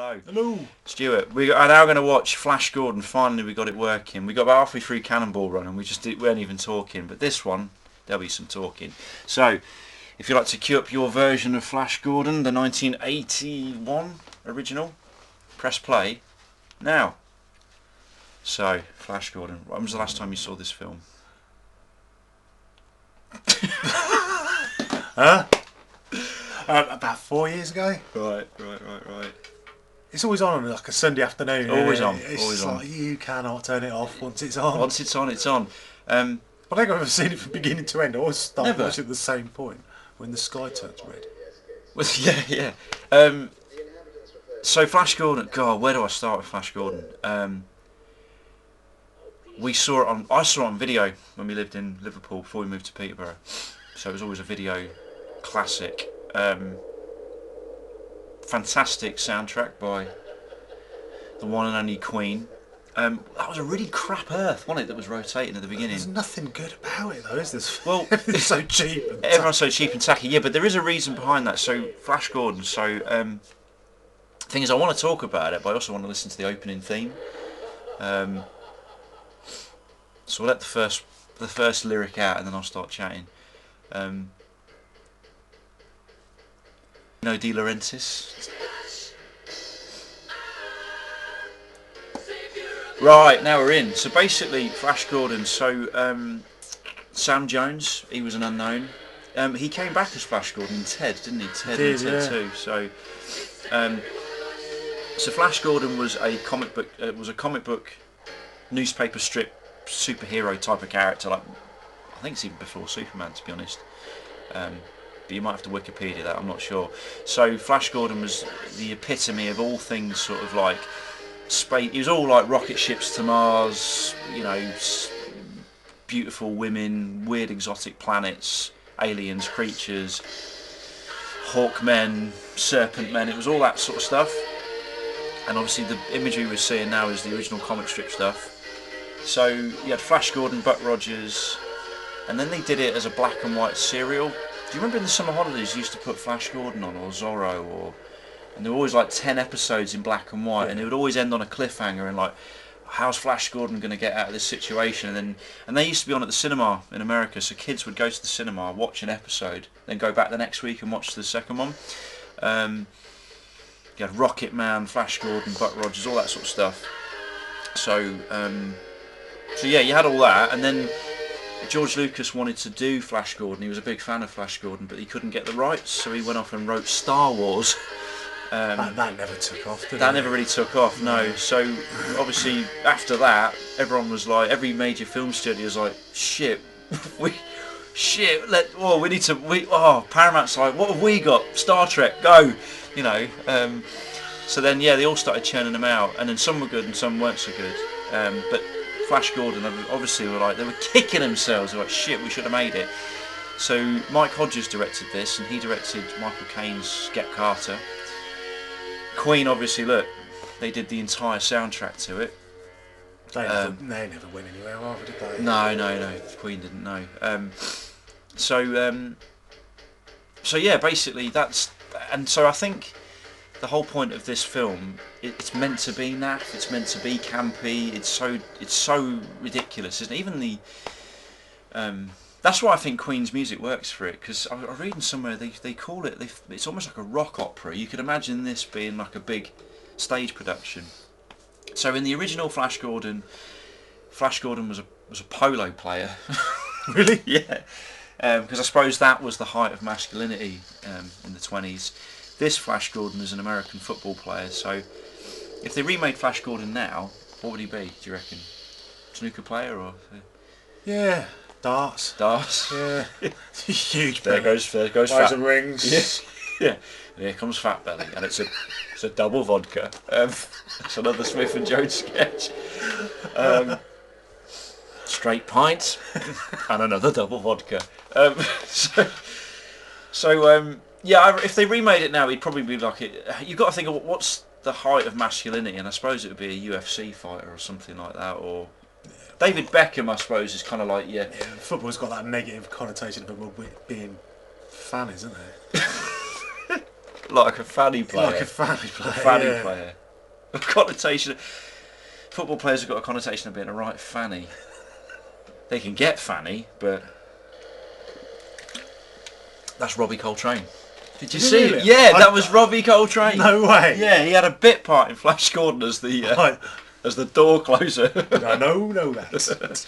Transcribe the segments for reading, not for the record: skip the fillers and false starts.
Hello. Hello. Stuart, we are now going to watch Flash Gordon. Finally, we got it working. We got about halfway through Cannonball Run and we weren't even talking. But this one, there'll be some talking. So, if you'd like to queue up your version of Flash Gordon, the 1981 original, press play now. So, Flash Gordon, when was the last time you saw this film? Huh? About 4 years ago. Right. It's always on like a Sunday afternoon. Always on. It's Always like on. you cannot turn it off once it's on. Once it's on, it's on. I don't think I've ever seen it from beginning to end. I always start Never. watching at the same point when the sky turns red. Well, yeah. So Flash Gordon. God, where do I start with Flash Gordon? I saw it on video when we lived in Liverpool before we moved to Peterborough. So it was always a video classic. Fantastic soundtrack by the one and only Queen. That was a really crap Earth, wasn't it, that was rotating at the beginning? There's nothing good about it though, is there? Well, it's so cheap. Everyone's so cheap and tacky. Yeah, but there is a reason behind that. So Flash Gordon. So thing is, I want to talk about it, but I also want to listen to the opening theme. So we'll let the first lyric out, and then I'll start chatting. No De Laurentiis. Right, now we're in. So basically, Flash Gordon. So Sam Jones, he was an unknown. He came back as Flash Gordon in Ted, didn't he? Ted and Ted 2. So Flash Gordon was a comic book, newspaper strip superhero type of character. Like, I think it's even before Superman, to be honest. But you might have to Wikipedia that, I'm not sure. So Flash Gordon was the epitome of all things sort of like space. He was all like rocket ships to Mars, beautiful women, weird exotic planets, aliens, creatures, Hawkmen, Serpent Men. It was all that sort of stuff. And obviously the imagery we're seeing now is the original comic strip stuff. So you had Flash Gordon, Buck Rogers, and then they did it as a black and white serial. Do you remember in the summer holidays you used to put Flash Gordon on, or Zorro, and there were always like 10 episodes in black and white, and it would always end on a cliffhanger and like, how's Flash Gordon going to get out of this situation? And they used to be on at the cinema in America, so kids would go to the cinema, watch an episode, then go back the next week and watch the second one. You had Rocket Man, Flash Gordon, Buck Rogers, all that sort of stuff. So yeah, you had all that, and then George Lucas wanted to do Flash Gordon. He was a big fan of Flash Gordon, but he couldn't get the rights, so he went off and wrote Star Wars. That never took off, did it? That never really took off, no. So obviously after that, everyone was like, every major film studio was like, Paramount's like, what have we got? Star Trek, go, So then, they all started churning them out, and then some were good and some weren't so good. But Flash Gordon, obviously, they were kicking themselves. They were like, shit, we should have made it. So Mike Hodges directed this, and he directed Michael Caine's Get Carter. Queen, obviously, they did the entire soundtrack to it. They never went anywhere, either, did they? No. Queen didn't know. So yeah, basically that's, and so I think the whole point of this film, it's meant to be naff. It's meant to be campy. It's so ridiculous, isn't it? Even the that's why I think Queen's music works for it, because I was reading somewhere they call it, it's almost like a rock opera. You could imagine this being like a big stage production. So in the original Flash Gordon was a polo player. Really? Yeah. Because I suppose that was the height of masculinity in the 20s. This Flash Gordon is an American football player. So if they remade Flash Gordon now, what would he be, do you reckon? Snooker player or? Yeah. Darts. Yeah. Huge. There goes Fat. Fat. Rings. Yeah. And here comes Fat Belly, and it's a double vodka. It's another Smith and Jones sketch. Straight pint and another double vodka. If they remade it now, it'd probably be like it. You've got to think of what's the height of masculinity, and I suppose it would be a UFC fighter or something like that, or David Beckham, I suppose, is kind of like football's got that negative connotation of being fan, isn't it? like a fanny player. Like a fanny player. A fanny player. A connotation. Football players have got a connotation of being a right fanny. They can get fanny, but that's Robbie Coltrane. Did you see really? it? Yeah, that was Robbie Coltrane. No way. Yeah, he had a bit part in Flash Gordon as the door closer. No, that.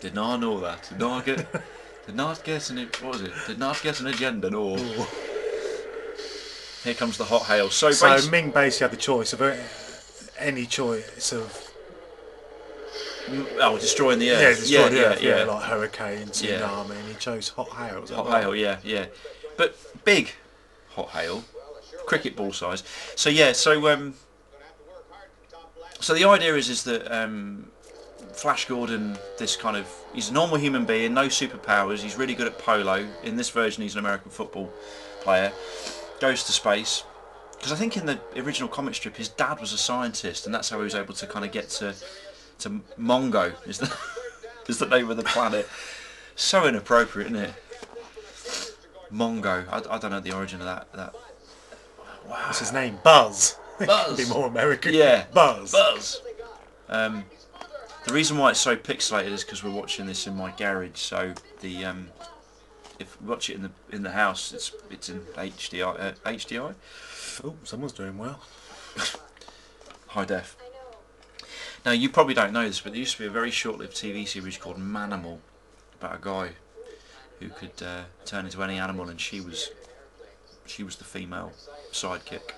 Did not know that. Did not get an agenda. No. Ooh. Here comes the hot hail. So Ming basically had the choice of any choice of destroying the earth. Yeah, destroying the earth. Yeah, like hurricane, tsunami, and he chose hot hail. Hot hail, yeah. But big hot hail, cricket ball size. So so the idea is that Flash Gordon, he's a normal human being, no superpowers. He's really good at polo. In this version, he's an American football player. Goes to space. Because I think in the original comic strip, his dad was a scientist, and that's how he was able to kind of get to Mongo is the name of the planet. So inappropriate, isn't it? Mongo. I don't know the origin of that. Wow. What's his name? Buzz. Buzz. Be more American. Yeah. Buzz. The reason why it's so pixelated is because we're watching this in my garage. So the if we watch it in the house, it's in HDI. HDI. Oh, someone's doing well. High def. Now you probably don't know this, but there used to be a very short-lived TV series called Manimal about a guy who could turn into any animal, and she was the female sidekick.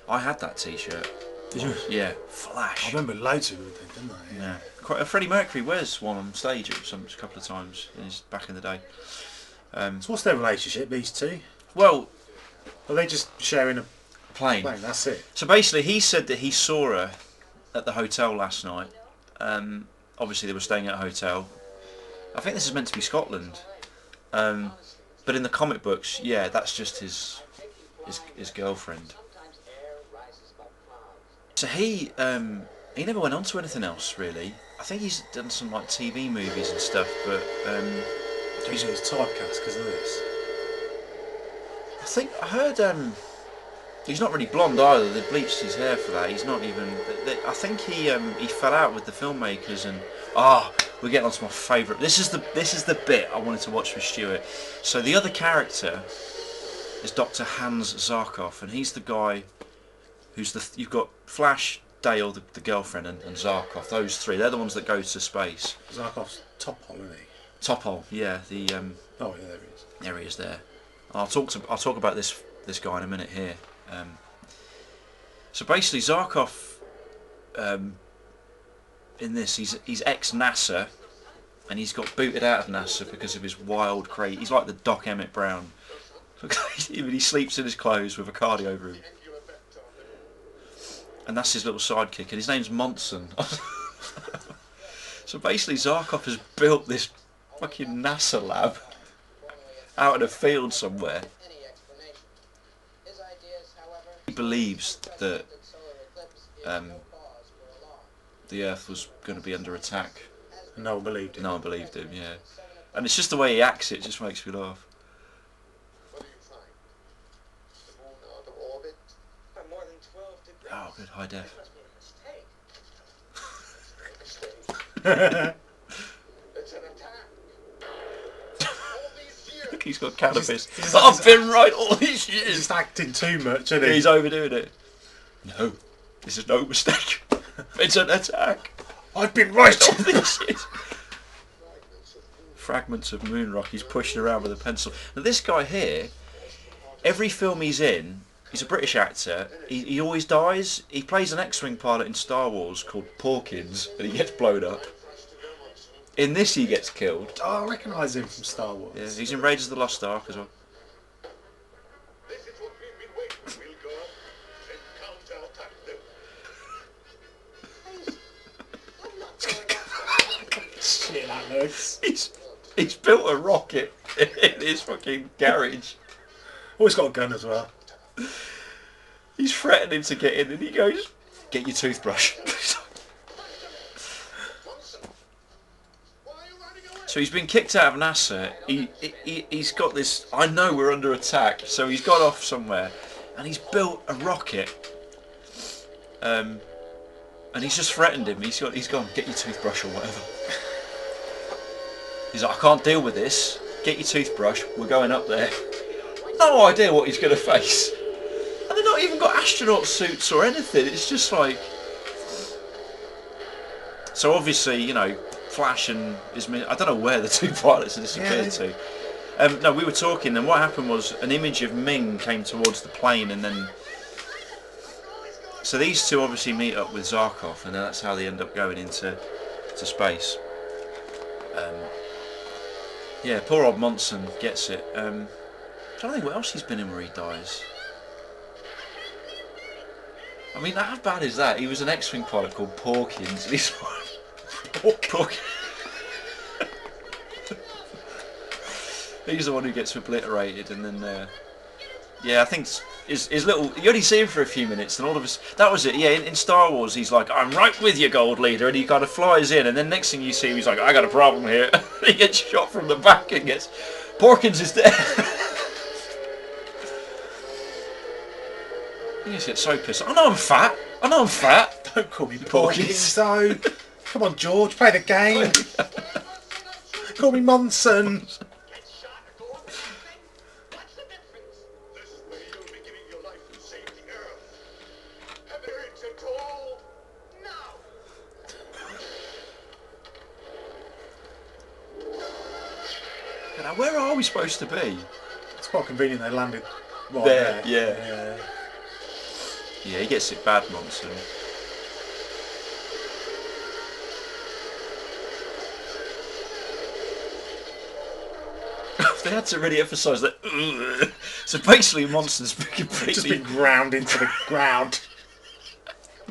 I had that T-shirt. Did you? Yeah, Flash. I remember loads of them, didn't I? Yeah. Freddie Mercury wears one on stage a couple of times back in the day. So what's their relationship, these two? Well, are they just sharing a plane? That's it. So basically, he said that he saw her at the hotel last night. Obviously, they were staying at a hotel. I think this is meant to be Scotland, but in the comic books, yeah, that's just his girlfriend. So he never went on to anything else really. I think he's done some like TV movies and stuff, but he's typecast because of this. I heard he's not really blonde either. They bleached his hair for that. He's not even. I think he fell out with the filmmakers, and we're getting on to my favourite. This is the bit I wanted to watch with Stuart. So the other character is Dr. Hans Zarkov, and he's the guy who's you've got Flash, Dale, the girlfriend, and Zarkov. Those three, they're the ones that go to space. Zarkov's Topol, isn't he? Topol, yeah. Oh yeah, there he is. There he is. There. I'll talk about this guy in a minute here. So basically, Zarkov, in this, he's ex-NASA, and he's got booted out of NASA because of his wild crazy. He's like the Doc Emmett Brown. He sleeps in his clothes with a cardi over him. And that's his little sidekick, and his name's Monson. So basically, Zarkov has built this fucking NASA lab out in a field somewhere. He believes that the Earth was going to be under attack. And no one believed him. No one believed him, yeah. And it's just the way he acts it just makes me laugh. Oh, good, high def. Look, he's got cannabis. I've been right all these years. He's just acting too much, isn't he? He's overdoing it. No, this is no mistake. It's an attack. I've been right all these years. Fragments of moon rock he's pushing around with a pencil. Now this guy here, every film he's in, he's a British actor. He always dies. He plays an X-wing pilot in Star Wars called Porkins, and he gets blown up. In this, he gets killed. Oh, I recognise him from Star Wars. Yeah, he's in Raiders of the Lost Ark as well. Shit, that looks. He's built a rocket in his fucking garage. Oh, he's got a gun as well. He's threatening to get in, and he goes, "Get your toothbrush." So he's been kicked out of NASA. He's got this. I know we're under attack. So he's got off somewhere, and he's built a rocket. And he's just threatened him. He's gone. Get your toothbrush or whatever. He's like, I can't deal with this. Get your toothbrush. We're going up there. No idea what he's going to face. And they've not even got astronaut suits or anything. It's just like. So obviously, you know, Flash and I don't know where the two pilots have disappeared to. No, we were talking, and what happened was an image of Ming came towards the plane, and then. So these two obviously meet up with Zarkov, and that's how they end up going into space. Yeah, poor old Monson gets it. I don't think what else he's been in where he dies. I mean, how bad is that? He was an X-Wing pilot called Porkins. And he's he's the one who gets obliterated, and then yeah, I think his little. You only see him for a few minutes, and all of us. That was it. Yeah, in Star Wars, he's like, "I'm right with you, Gold Leader," and he kind of flies in, and then next thing you see him, he's like, "I got a problem here." He gets shot from the back and gets. Porkins is dead. He just gets so pissed. I know I'm fat. Don't call me Porkins, though. Come on, George, play the game. Call me Monson. Now, where are we supposed to be? It's quite convenient they landed right there. Yeah. Yeah, he gets it bad, Monson. They had to really emphasise that. Ugh. So basically, Monson's completely just been ground into the ground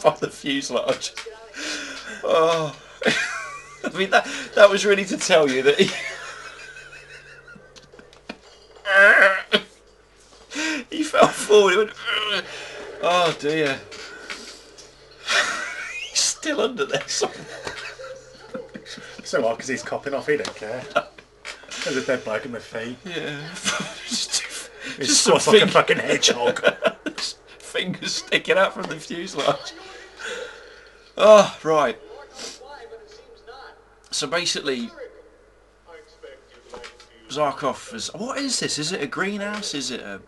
by the fuselage. Oh, I mean that was really to tell you that he fell forward. He went. Ugh. Oh dear. He's still under there somewhere. So what? Because he's copping off. He don't care. There's a dead bloke in my feet. Yeah. Just squats like a fucking hedgehog. Fingers sticking out from the fuselage. Oh, right. So basically, Zarkov is. What is this? Is it a greenhouse? Is it a?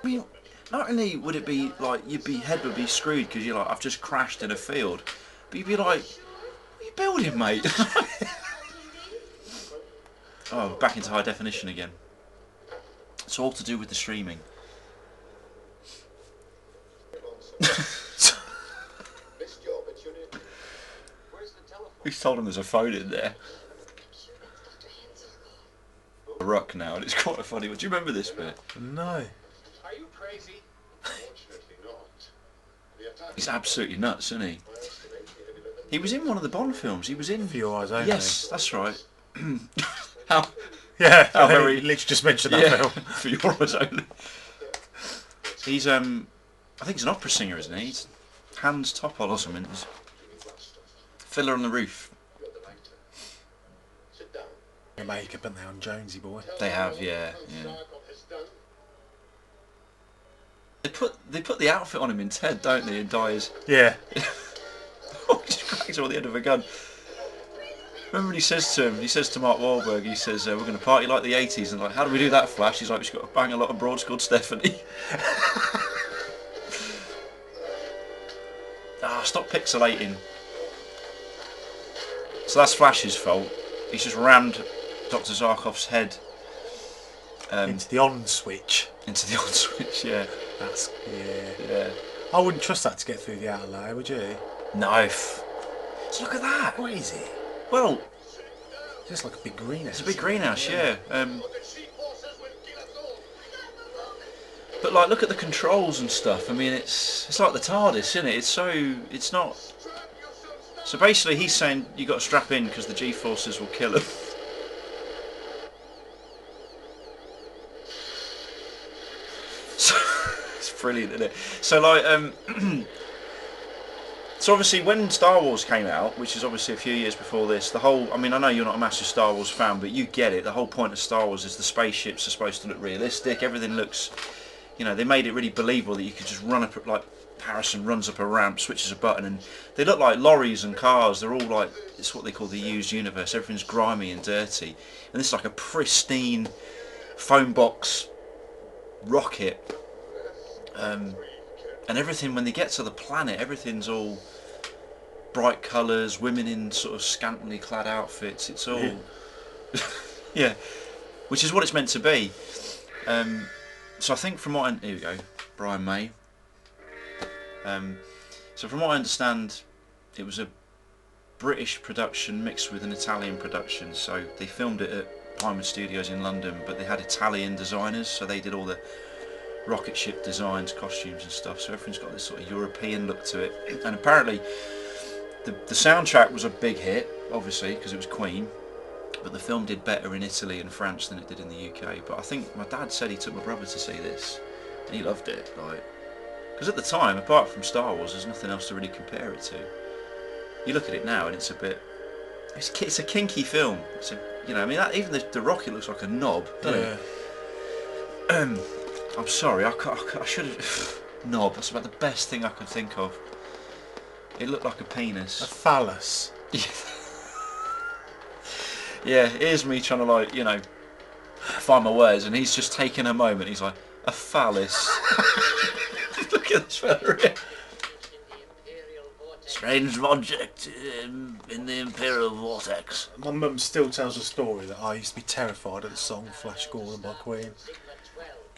I mean, not only would it be like head would be screwed because you're like, I've just crashed in a field, but you'd be like, what are you building, mate? Oh, back into high definition again. It's all to do with the streaming. Who's told him there's a phone in there? A ruck now, and it's quite funny. Do you remember this bit? No. Are you crazy? He's absolutely nuts, isn't he? He was in one of the Bond films. He was in. For Your Eyes Only. Yes, that's right. Yeah, how I very literally just mentioned that film. For Your Eyes Only. He's I think he's an opera singer, isn't he? He's Hans Topol or something. He's Fiddler on the Roof. The makeup, haven't they, on Jonesy Boy? They have, yeah. They put the outfit on him in Ted, don't they? And dies. Yeah. Oh, he just cracks him on the end of a gun. Remember when he says to Mark Wahlberg, he says, we're going to party like the 80s, and like, how do we do that, Flash? He's like, we've just got to bang a lot of broads called Stephanie. Stop pixelating. So that's Flash's fault. He's just rammed Dr. Zarkov's head into the on switch. Into the on switch, yeah. That's yeah. I wouldn't trust that to get through the outer layer, would you? No. So look at that. What is it? Well, it's just like a big greenhouse. It's a big greenhouse, yeah. But like, look at the controls and stuff. I mean, it's like the TARDIS, isn't it? It's not. So basically, he's saying you got to strap in because the G-forces will kill him. So it's brilliant, isn't it? So like, So obviously when Star Wars came out, which is obviously a few years before this, the whole, I mean, I know you're not a massive Star Wars fan, but you get it. The whole point of Star Wars is the spaceships are supposed to look realistic. Everything looks, you know, they made it really believable that you could just run up, like Harrison runs up a ramp, switches a button, and they look like lorries and cars. They're all like, it's what they call the used universe. Everything's grimy and dirty. And this is like a pristine phone box rocket. And everything, when they get to the planet, everything's all bright colours, women in sort of scantily clad outfits. It's all, yeah, which is what it's meant to be. So I think from what here we go, Brian May. So from what I understand, it was a British production mixed with an Italian production. So they filmed it at Pinewood Studios in London, but they had Italian designers, so they did all the rocket ship designs, costumes and stuff. So everything's got this sort of European look to it. And apparently the soundtrack was a big hit, obviously, because it was Queen, but the film did better in Italy and France than it did in the UK. But I think my dad said he took my brother to see this, and he loved it, like, because at the time, apart from Star Wars, there's nothing else to really compare it to. You look at it now, and it's a bit, it's a kinky film. It's a, you know, I mean, that, even the rocket looks like a knob, doesn't it? I'm sorry, I should have. Knob. That's about the best thing I could think of. It looked like a penis. A phallus. Yeah, here's me trying to, like, you know, find my words, and he's just taking a moment. He's like, a phallus. Look at this fella here. Strange object in the Imperial Vortex. My mum still tells a story that I used to be terrified of the song Flash Gordon by Queen.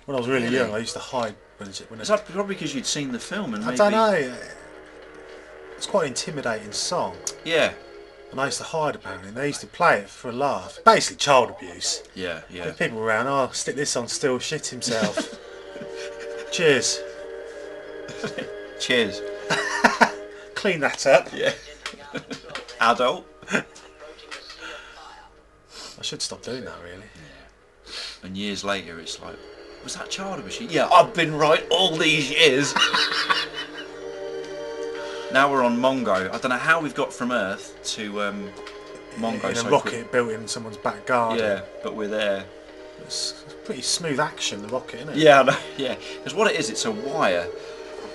When I was really young, I used to hide when Is that probably because you'd seen the film and maybe... I don't know. It's quite an intimidating song. Yeah. And I used to hide apparently, and they used to play it for a laugh. Basically child abuse. Yeah, yeah. If people were around, oh, stick this on, still shit himself. Cheers. Cheers. Clean that up. Yeah. Adult. I should stop doing that, really. Yeah. And years later, it's like, was that child abuse? Yeah, I've been right all these years. Now we're on Mongo. I don't know how we've got from Earth to Mongo. In a rocket built in someone's back garden. Yeah, but we're there. It's pretty smooth action, the rocket, isn't it? Yeah, no, yeah. Because what it is, it's a wire.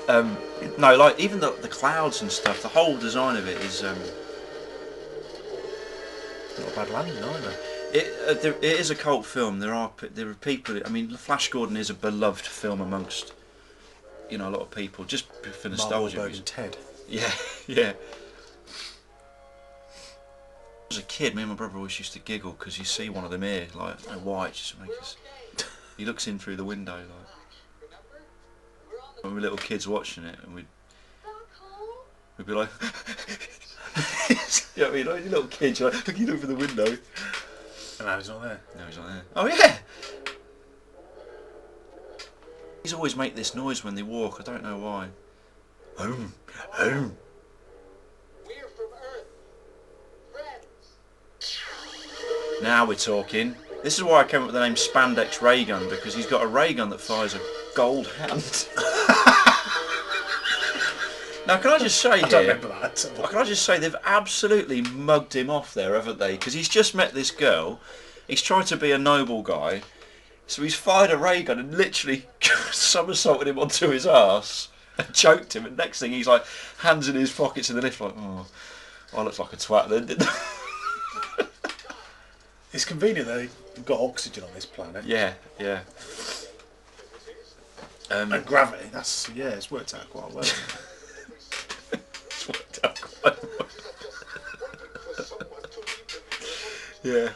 No, like even the clouds and stuff. The whole design of it is. Not a bad landing either. It is a cult film. There are people. I mean, Flash Gordon is a beloved film amongst, you know, a lot of people, just for nostalgia. Mark Wahlberg and Ted. Yeah, yeah. As a kid, me and my brother always used to giggle because you see one of them here, like, I don't know why, it just makes us. He looks in through the window, like. When we were little kids watching it, and we'd be like, you know what I mean? Like, little kids, you're like, looking over the window. And now he's not there. No, he's not there. Oh yeah. These always make this noise when they walk. I don't know why. Home, home. We're from Earth. Friends. Now we're talking. This is why I came up with the name Spandex Ray Gun, because he's got a ray gun that fires a gold hand. Now, can I just say here? I don't remember that. Can I just say they've absolutely mugged him off there, haven't they? Because he's just met this girl. He's tried to be a noble guy, so he's fired a ray gun and literally somersaulted him onto his arse and choked him. And next thing, he's like hands in his pockets in the lift, like, oh, I looked like a twat then, didn't I? It's convenient that they've got oxygen on this planet. Yeah, yeah. And gravity. That's it's worked out quite well. It's worked out quite well. Yeah.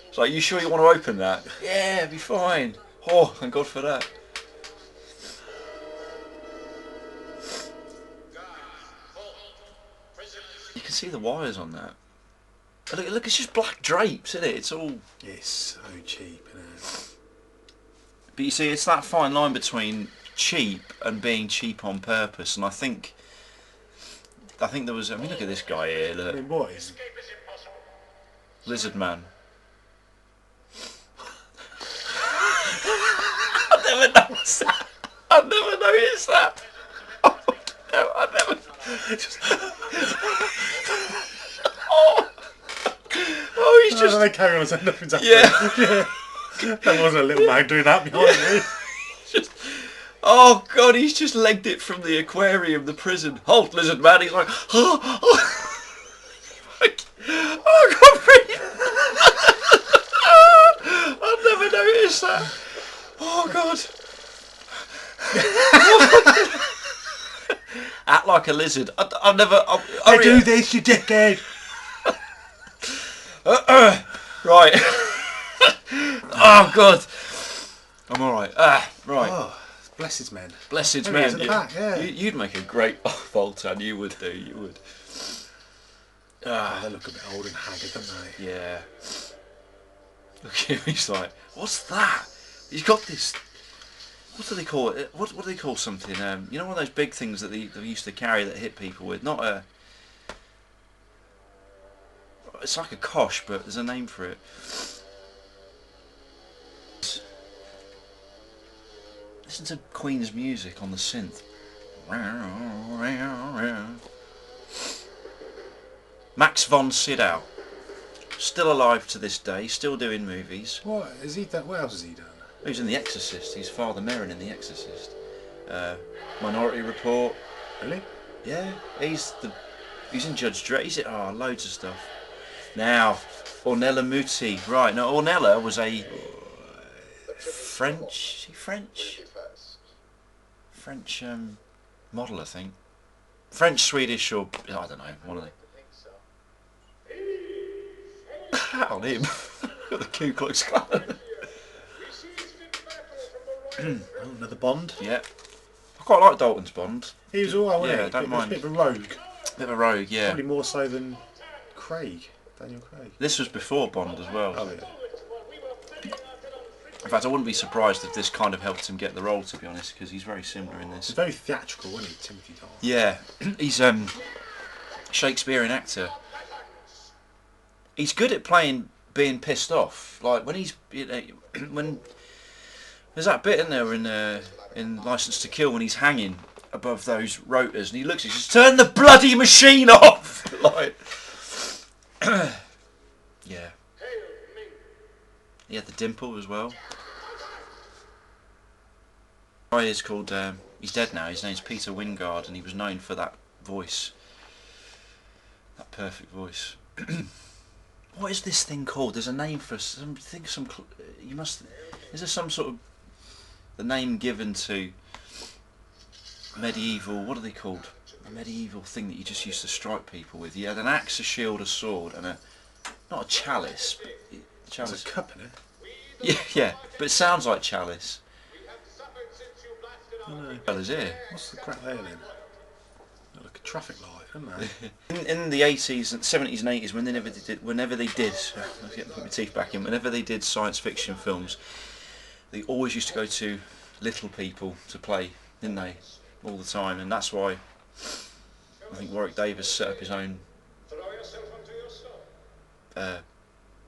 It's like, you sure you want to open that? Yeah, it'll be fine. Oh, thank God for that. You can see the wires on that. Look, it's just black drapes, isn't it? It's all... It's so cheap, isn't it? But you see, it's that fine line between cheap and being cheap on purpose, and I think there was... I mean, look at this guy here, look. I mean, what is... Lizard Man. I never noticed that. Oh, no, I never... Oh, he's just. They carry on as if nothing's happened. Yeah. There wasn't a little man doing that behind me. Just, oh God, he's just legged it from the aquarium, the prison. Halt, lizard man! He's like, I can't breathe. I've never noticed that. Oh God. Act like a lizard. I've never. I do this, you dickhead. Right. Oh God. I'm all right. Right. Oh, bless his men. Blessed There he is man. at the back, yeah. You'd make a great Voltan. You would do. You would. They look a bit old and haggard, don't they? Yeah. Look at him. He's like, what's that? He's got this. What do they call it? What do they call something? You know, one of those big things that they used to carry that hit people with. Not a. It's like a kosh, but there's a name for it. Listen to Queen's music on the synth. Max von Sydow, still alive to this day, still doing movies. What has he done? What else has he done? He was in The Exorcist. He's Father Merrin in The Exorcist. Minority Report. Really? Yeah, he's in Judge Dredd. He's in loads of stuff. Now, Ornella Muti. Right, now Ornella was a French model, I think. French, Swedish, or I don't know, one of the. Hat on him. Got the Ku Klux Klan. Oh, another Bond. Yeah. I quite like Dalton's Bond. He was alright, wasn't Yeah, he? don't mind. He was a bit of a rogue. Bit of a rogue, yeah. Probably more so than Daniel Craig. This was before Bond as well. Oh yeah. In fact, I wouldn't be surprised if this kind of helped him get the role, to be honest, because he's very similar in this. He's very theatrical, wasn't he, Timothy Dalton? Yeah, he's Shakespearean actor. He's good at being pissed off. Like when he's when there's that bit in there in License to Kill when he's hanging above those rotors and he looks, he says, "Turn the bloody machine off!" Like, yeah. He had the dimple as well. Guy is called. He's dead now. His name's Peter Wingard, and he was known for that voice, that perfect voice. What is this thing called? There's a name for something. You must. Is there some sort of the name given to medieval? What are they called? A medieval thing that you just used to strike people with. You had an axe, a shield, a sword, and not a chalice. But chalice. There's a cup in it. Yeah, but it sounds like chalice. I know. Well, is it? What's the crap there then? Look like a traffic light, isn't they? In the 80s and 70s and 80s, whenever they did, let's put my teeth back in. Whenever they did science fiction films, they always used to go to little people to play, didn't they? All the time, and that's why I think Warwick Davis set up his own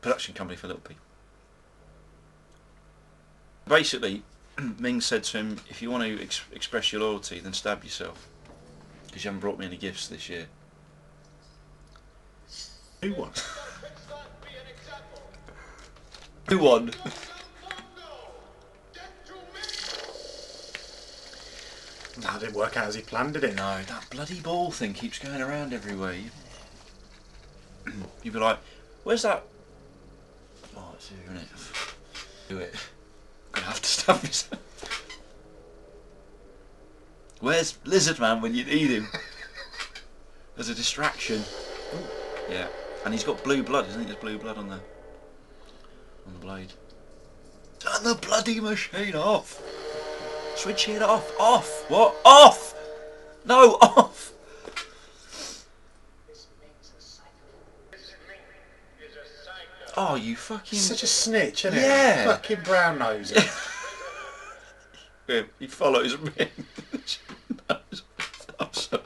production company for little people. Basically, Ming said to him, "If you want to express your loyalty, then stab yourself, because you haven't brought me any gifts this year." Who won? Who won? That didn't work out as he planned, did it? No, that bloody ball thing keeps going around everywhere. You'd be like, "Where's that?" Oh, it's here, isn't it? Do it. I'm gonna have to stab myself. Where's Lizard Man when you need him? As a distraction. Yeah, and he's got blue blood. Isn't it? There's blue blood on the blade. Turn the bloody machine off. Switch it off. Off. What? Off. No, off. Oh, you fucking... He's such a snitch, isn't he? Yeah. Fucking brown nose. Yeah, he follows me. I'm sorry.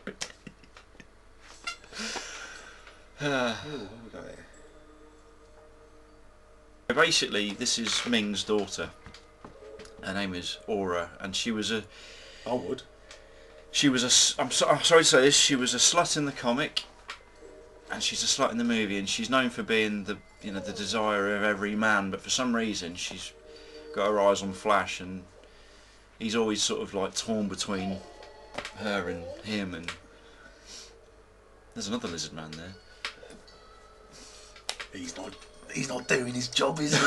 What have we got here? Basically, this is Ming's daughter. Her name is Aura, and she was a... I would. She was I'm sorry to say this. She was a slut in the comic, and she's a slut in the movie, and she's known for being the the desire of every man. But for some reason, she's got her eyes on Flash, and he's always sort of like torn between her and him. And there's another lizard man there. He's not doing his job, is he?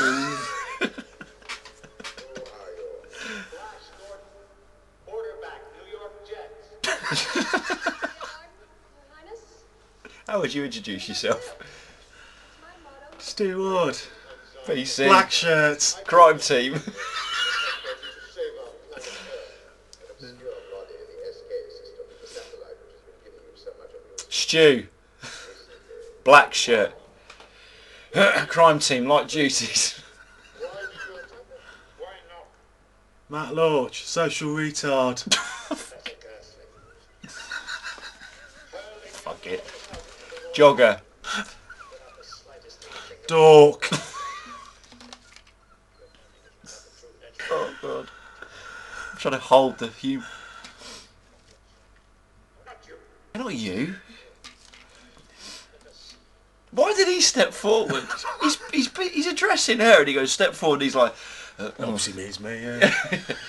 Quarterback, New York Jets. How would you introduce yourself? Stu Ward. PC. Black shirts. Crime team. Stu. Black shirt. Crime team, light duties. Matt Lorch, social retard. Fuck it. Jogger. Dork. Oh god. I'm trying to hold the hue. Not you. Why did he step forward? He's addressing her and he goes step forward and he's like Obviously means me, yeah.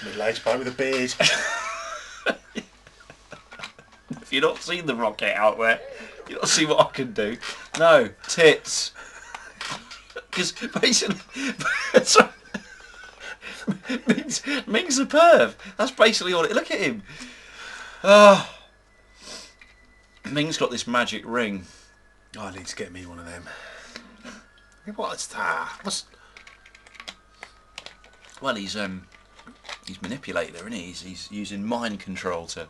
Middle-aged bloke with a beard. If you've not seen the rocket out there, you've not seen what I can do. No, tits. Because basically Ming's a perv. That's basically all it. Look at him. Oh. Ming's got this magic ring. Oh, I need to get me one of them. What's that? Well, he's manipulated her, isn't he? He's using mind control to.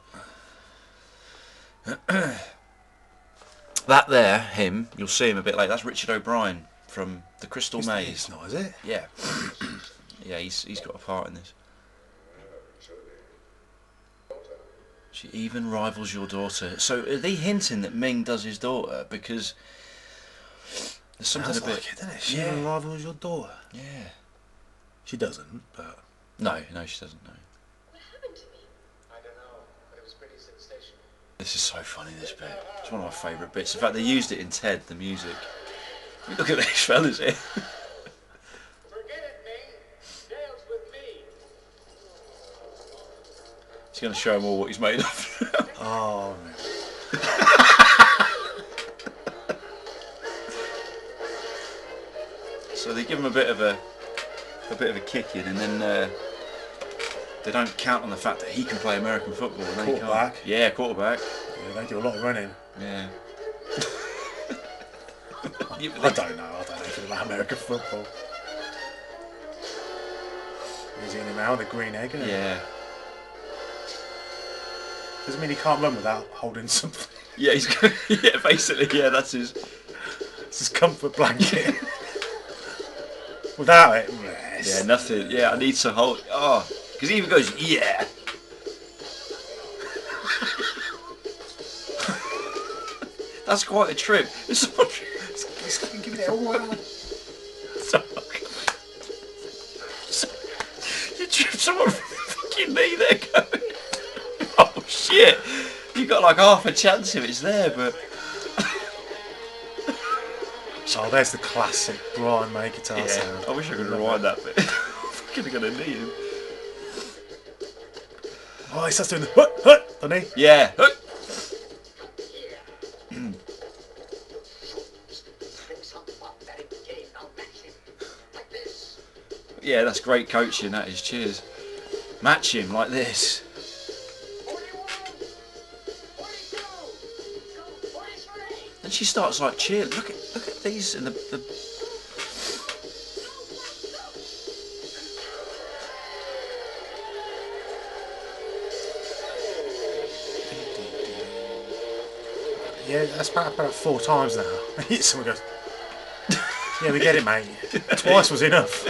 That there, him. You'll see him a bit later. That's Richard O'Brien from The Crystal Maze. It's not, is it? Yeah, yeah. He's got a part in this. She even rivals your daughter. So are they hinting that Ming does his daughter? Because there's something a bit. Like it, doesn't it? She even rivals your daughter. Yeah. She doesn't, but No, she doesn't know. What happened to me? I don't know, but it was pretty sensational. This is so funny, this bit. It's one of my favourite bits. In fact, they used it in Ted, the music. Look at these fellas here. Forget it, Ming. Dale's with me. He's going to show them all what he's made of. oh man. So they give him a bit of a kick in, and then they don't count on the fact that he can play American football. And they Quarterback. Can't. Yeah, quarterback. Yeah, they do a lot of running. Yeah. I don't know anything about American football. He's in him out, the green egg, isn't it? Yeah. Doesn't mean he can't run without holding something. Yeah, yeah, basically, yeah, that's his. It's his comfort blanket. Without it, yes. Yeah, nothing. Yeah, I need to hold. Oh, because he even goes, yeah. That's quite a trip. He's giving it all out. You tripped someone from the fucking knee there going. Oh shit! You got like half a chance if it's there, but. Oh, there's the classic Brian May guitar sound. I wish I could rewind that bit. I'm fucking gonna need him. Oh, he starts doing the hut, doesn't he? Yeah. Yeah, that's great coaching, that is. Cheers. Match him like this. 41, 42, 43. And she starts like cheering. Look at these and the Yeah, that's about 4 times now. Someone goes, yeah, we get it, mate. Twice was enough.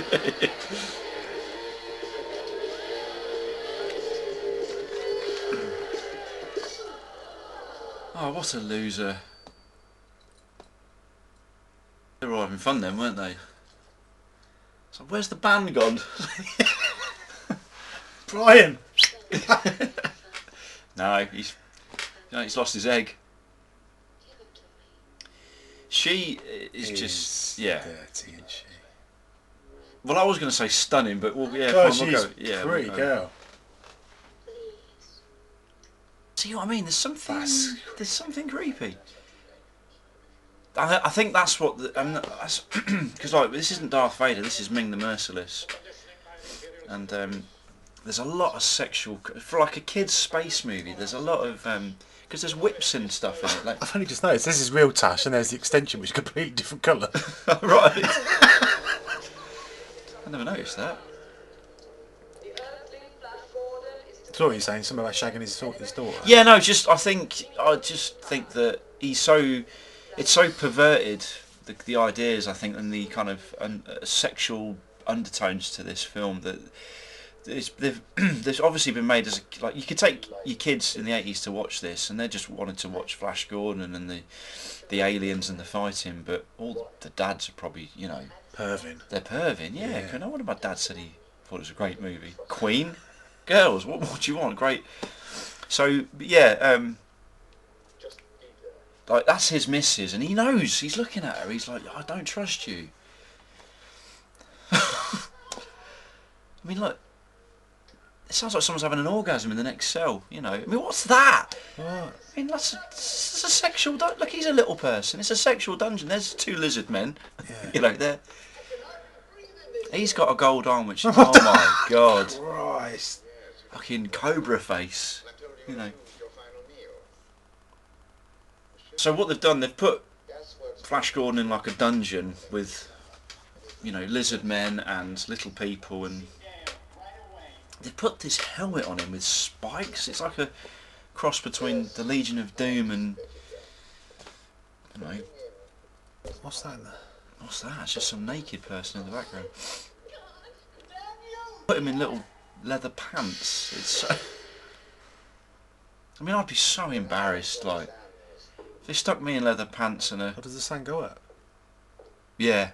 Oh, what a loser. They were all having fun then, weren't they? So where's the band gone? Brian! No, he's lost his egg. She is just dirty, isn't she? Well, I was going to say stunning, but Oh, fine, she's we'll go. Yeah, pretty we'll go. girl. See what I mean? There's something creepy. I think that's what because like this isn't Darth Vader. This is Ming the Merciless, and there's a lot of sexual for like a kids' space movie. There's a lot of because there's whips and stuff in it. Like, I've only just noticed this is real Tash, and there's the extension, which is a completely different colour. right. I never noticed that. So what are you saying? Something about shagging his daughter? Yeah, no, I just think that it's so perverted, the ideas, I think, and the kind of sexual undertones to this film that there's obviously been made as like you could take your kids in the 80s to watch this and they just wanted to watch Flash Gordon and the aliens and the fighting, but all the dads are probably, Pervin. They're perving, yeah. I know one of my dad said he thought it was a great movie. Queen, girls, what do you want? Great. So yeah, like that's his missus, and he knows. He's looking at her. He's like, I don't trust you. I mean, look. It sounds like someone's having an orgasm in the next cell. I mean, what's that? What? I mean, that's a sexual. Look, he's a little person. It's a sexual dungeon. There's two lizard men. Yeah. There. He's got a gold arm, which oh my god, Christ, fucking cobra face. So what they've done, they've put Flash Gordon in like a dungeon with, lizard men and little people, and they've put this helmet on him with spikes. It's like a cross between the Legion of Doom and, what's that in there? What's that? It's just some naked person in the background. Put him in little leather pants. It's so... I mean, I'd be so embarrassed, like, if they stuck me in leather pants and a... How does the sun go up? Yeah.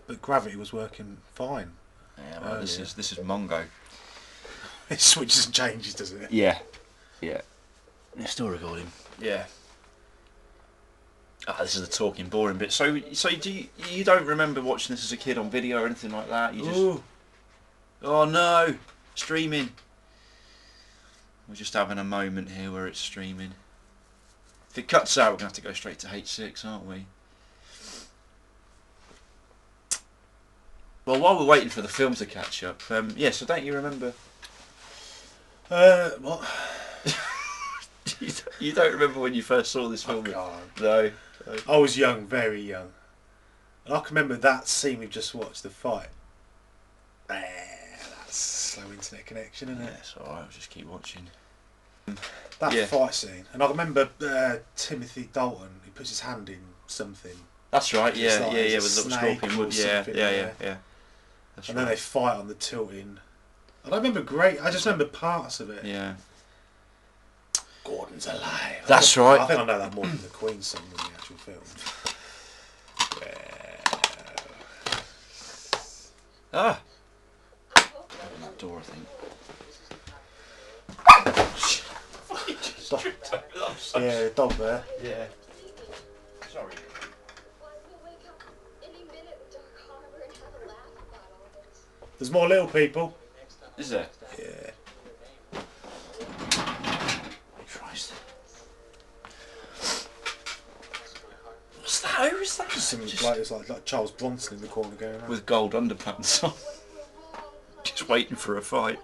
But gravity was working fine. Yeah, well, this is Mongo. It switches and changes, doesn't it? Yeah. They're still recording. Yeah. This is the talking, boring bit. So do you don't remember watching this as a kid on video or anything like that? You just... Ooh. Oh no! Streaming. We're just having a moment here where it's streaming. If it cuts out, we're going to have to go straight to H6, aren't we? Well, while we're waiting for the film to catch up, so don't you remember... What? You don't remember when you first saw this film? I can't. No. I was young, very young. And I can remember that scene we've just watched, the fight. That's slow internet connection, isn't it? Yeah, it's alright, I'll just keep watching. That fight scene. And I remember Timothy Dalton, he puts his hand in something. That's right, It's like with a little scorpion wood. Yeah. That's and then they fight on the tilting. I don't remember I just remember parts of it. Yeah. Gordon's alive. That's right. I think I know that more than the Queen song than the actual film. Open that door, I think. Yeah, the dog there. Yeah. Sorry. There's more little people. Is there? Yeah. Christ. What's that? Who is that? It's like Charles Bronson in the corner going around. With gold underpants on. Just waiting for a fight.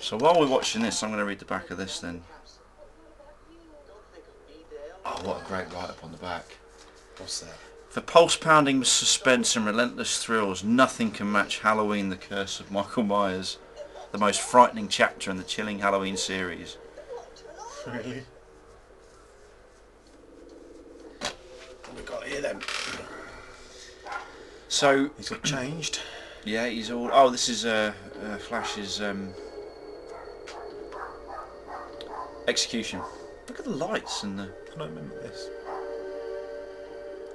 So while we're watching this, I'm going to read the back of this then. Oh, what a great write-up on the back. What's that? For pulse-pounding suspense and relentless thrills, nothing can match Halloween: The Curse of Michael Myers, the most frightening chapter in the chilling Halloween series. Really? We got here then. So He's got changed. yeah, he's all. Oh, this is Flash's execution. Look at the lights and the. I don't remember this.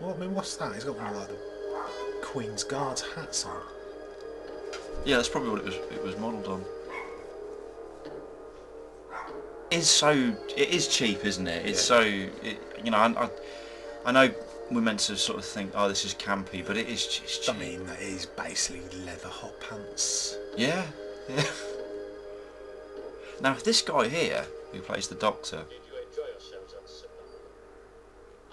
Well, I mean, what's that? He's got one of like the Queen's Guards hats on. Yeah, that's probably what it was modelled on. It is cheap, isn't it? It's you know, I know we're meant to sort of think, oh, this is campy, but it's cheap. I mean, it is basically leather hot pants. Yeah. Now, if this guy here, who plays the Doctor, Did you enjoy yourselves on cinema?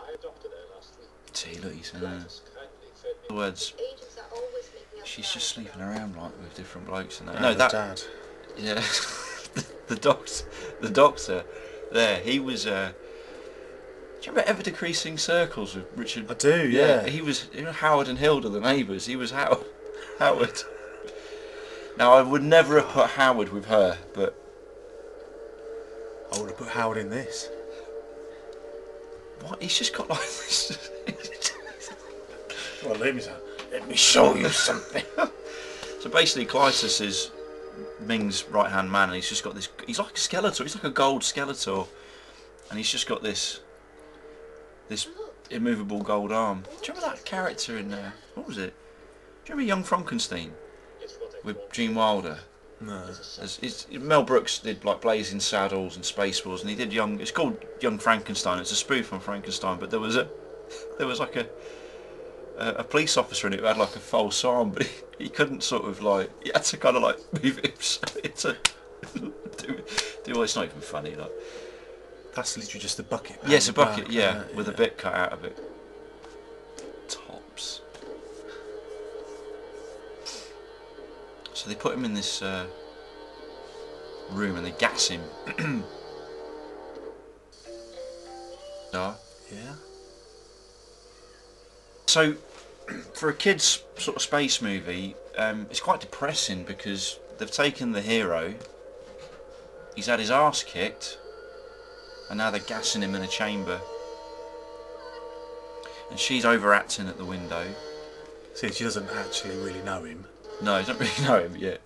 I had a doctor there last week. see, look, he's Just kindly fed me. the words. Agents are always making us She's just sleeping around like with different blokes and that. And No, the that. dad. Yeah, the doctor, there. He was. Do you remember Ever Decreasing Circles with Richard? I do, yeah. He was, you know, Howard and Hilda, the neighbours. He was Howard. Now I would never have put Howard with her, but I would have put Howard in this. what? He's just got like this. Well, let me show you something. So basically, Clytus is Ming's right-hand man, and he's just got this. He's like a Skeletor. He's like a gold Skeletor, and he's just got this immovable gold arm. Do you remember that character in what was it? Do you remember Young Frankenstein with Gene Wilder? No. Mel Brooks did like Blazing Saddles and Spaceballs, and he did It's called Young Frankenstein. It's a spoof on Frankenstein, but there was like a police officer in it who had like a false arm, but he couldn't sort of like, he had to kind of like move it to do it's not even funny, like. That's literally just a bucket. Yes, a bucket, back, yeah, with a bit cut out of it. Tops. So they put him in this room and they gas him. No. Yeah. So, for a kid's sort of space movie, it's quite depressing because they've taken the hero, he's had his arse kicked, and now they're gassing him in a chamber. And she's overacting at the window. See, she doesn't actually really know him. No, he doesn't really know him yet.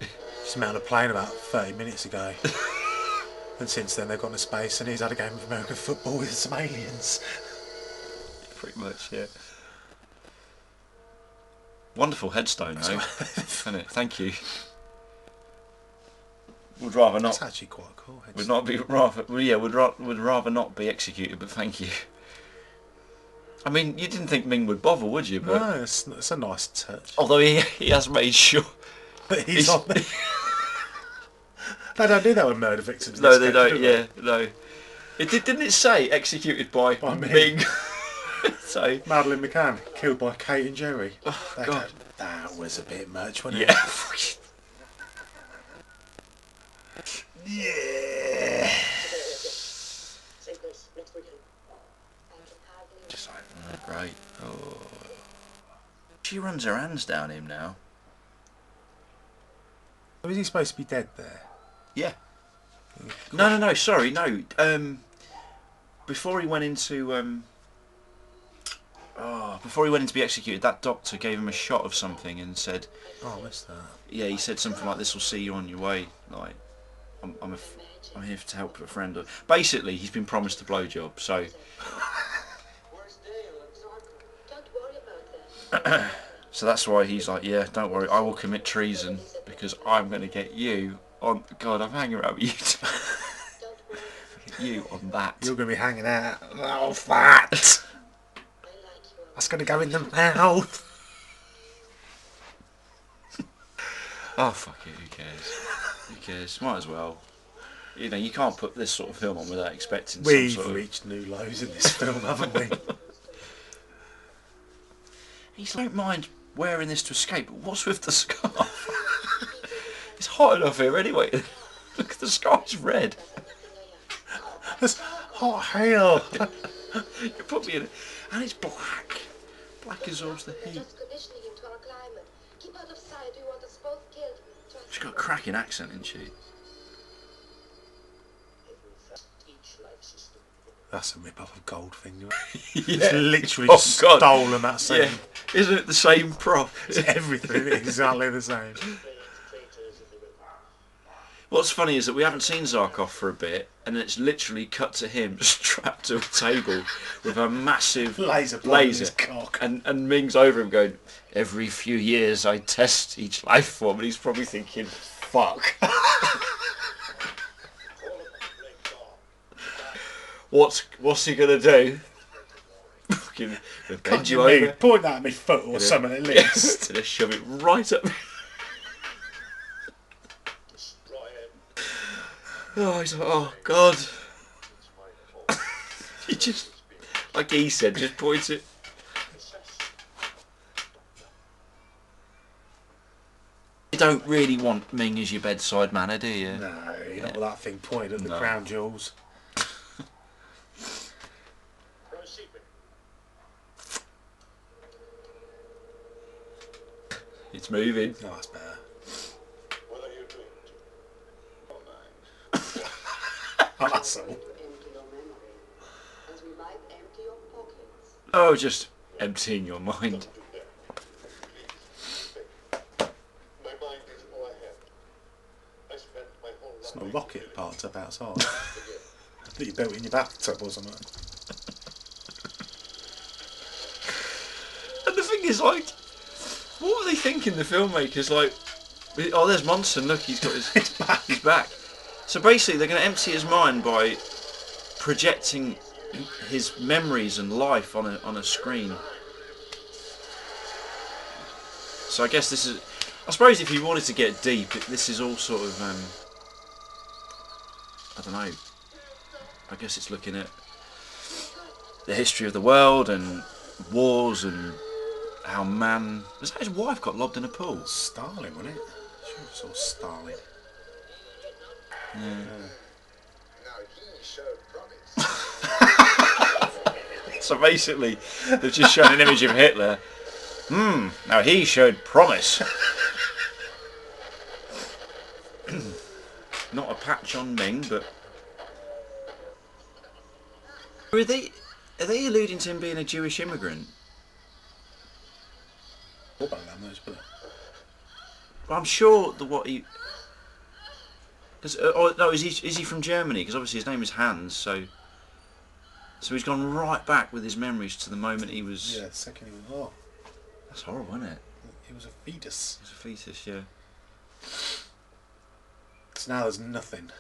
She's met on a plane about 30 minutes ago. And since then they've gone to space and he's had a game of American football with some aliens. Pretty much, yeah. Wonderful headstone, though. Isn't it? Thank you. Would rather not. That's actually quite cool. Would not be rather. Well, yeah, would rather not be executed, but thank you. I mean, you didn't think Ming would bother, would you? But no, it's a nice touch. although he has made sure. But he's on there. They don't do that with murder victims. No, they don't. Yeah, no. Didn't it say executed by Ming? So Madeline McCann killed by Kate and Jerry. Oh, God. That was a bit much, wasn't yeah. it? Yeah. Same place next weekend. Just like great. Oh. She runs her hands down him now. Was he supposed to be dead there? Yeah. No. Sorry, no. Before he went into before he went in to be executed, that doctor gave him a shot of something and said, Oh, I missed that. yeah, he said something like, "This will see you on your way." Like, I'm here to help a friend. Basically, he's been promised a blowjob, so. Where's Dale and Zarko? Don't worry about that. So that's why he's like, yeah, don't worry, I will commit treason because I'm going to get you on. God, I'm hanging around with you. Don't worry. Get you on that. You're going to be hanging out. Oh, fat! I like you. That's going to go in the mouth. Oh, fuck it, who cares? Who cares? Might as well. You know, you can't put this sort of film on without expecting We've some sort of... reached new lows in this film, haven't we? He's don't mind wearing this to escape, but what's with the scarf? It's hot enough here anyway. Look, the scarf's red. That's hot hell. You put me in it. And it's black. Black absorbs the heat. Just conditioning him to our climate. Keep out of sight. We want us both killed. She's got a cracking accent, isn't she? Each life system. That's a rip-off of Goldfinger. Yeah. It's literally Oh, just God. stolen that scene. Yeah. Isn't it the same prop? It's everything exactly the same. Playing traitors in the river. What's funny is that we haven't seen Zarkov for a bit, and it's literally cut to him strapped to a table with a massive laser in his cock. And Ming's over him going, every few years I test each life form, and he's probably thinking, fuck. What's he gonna do? Fucking bend you over. Point that at me foot or something at least. To shove it right up. Oh, he's like, oh God. You just, like he said, just point it. You don't really want Ming as your bedside manner, do you? No, you don't want that thing pointed at the crown jewels. It's moving. No, that's better. What are you doing? Oh, that's all. Empty your memory, as we might empty your pockets. Oh, just emptying your mind. My mind is all I have. I spent my whole life. It's not rocket parts up outside. That you built in your bathtub or something. And the thing is, like, what were they thinking, the filmmakers? Like, oh, there's Monson, look, he's got his back. So basically, they're going to empty his mind by projecting his memories and life on a screen. So I guess this is, I suppose if you wanted to get deep, this is all sort of, I don't know, I guess it's looking at the history of the world and wars and how man... Was that his wife got lobbed in a pool? Stalin, wasn't it? Sure, it's all Stalin. Yeah. Now he showed promise. So basically, they've just shown an image of Hitler. Now he showed promise. Not a patch on Ming, but... Are they alluding to him being a Jewish immigrant? What about that much, but... Well, I'm sure that what he... no, is he from Germany? Because obviously his name is Hans, so he's gone right back with his memories to the moment he was... Yeah, the second he was... Oh. That's horrible, isn't it? He was a fetus. He was a fetus, yeah. So now there's nothing.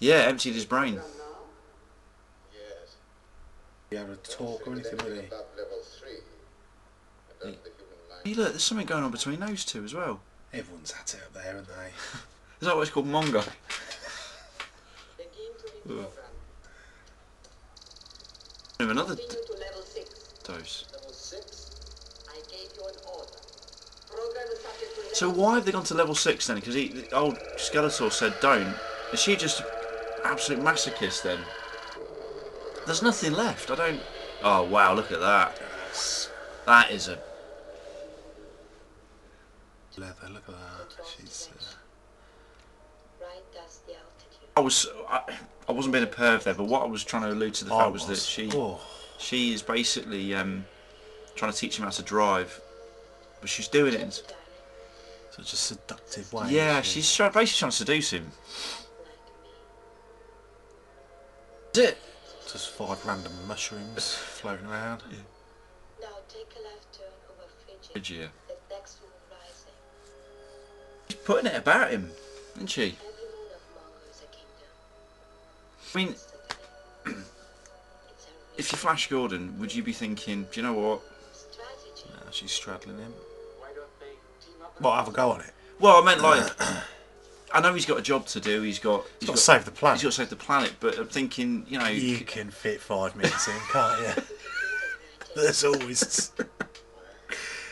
Yeah, emptied his brain. Yes. He had a talk or anything, would he? Above level 3. And the human life. Hey, look, there's something going on between those two as well. Everyone's at it up there, haven't they? Is that what it's called, Mongo? Begin to reprogram. Another Continue to level 6. dose. Level 6? I gave you an order. Program the subject to level So why have they gone to level 6 then? Because the old Skeletor said don't. Is she just absolute masochist then? There's nothing left. I don't... Oh wow, look at that. That is a... Leather, look at that. She's... right dusty altitude. I wasn't being a perv there, but what I was trying to allude to the fact was that she is basically trying to teach him how to drive, but she's doing it in such a seductive way. yeah, she's basically trying to seduce him. Is it? Just 5 random mushrooms floating around. Yeah. Now take a left turn over Phrygia. Yeah. The next moon rising. She's putting it about him, isn't she? Every moon of Mongo is a kingdom. I mean, It's a if you're Flash Gordon, would you be thinking, do you know what? strategy. Now she's straddling him. Why don't they team up? Well, have a go on it. Well, I meant like, I know he's got a job to do. He's got He's got to save the planet. He's got to save the planet, but I'm thinking, you know, You can fit 5 minutes in, can't you? There's always...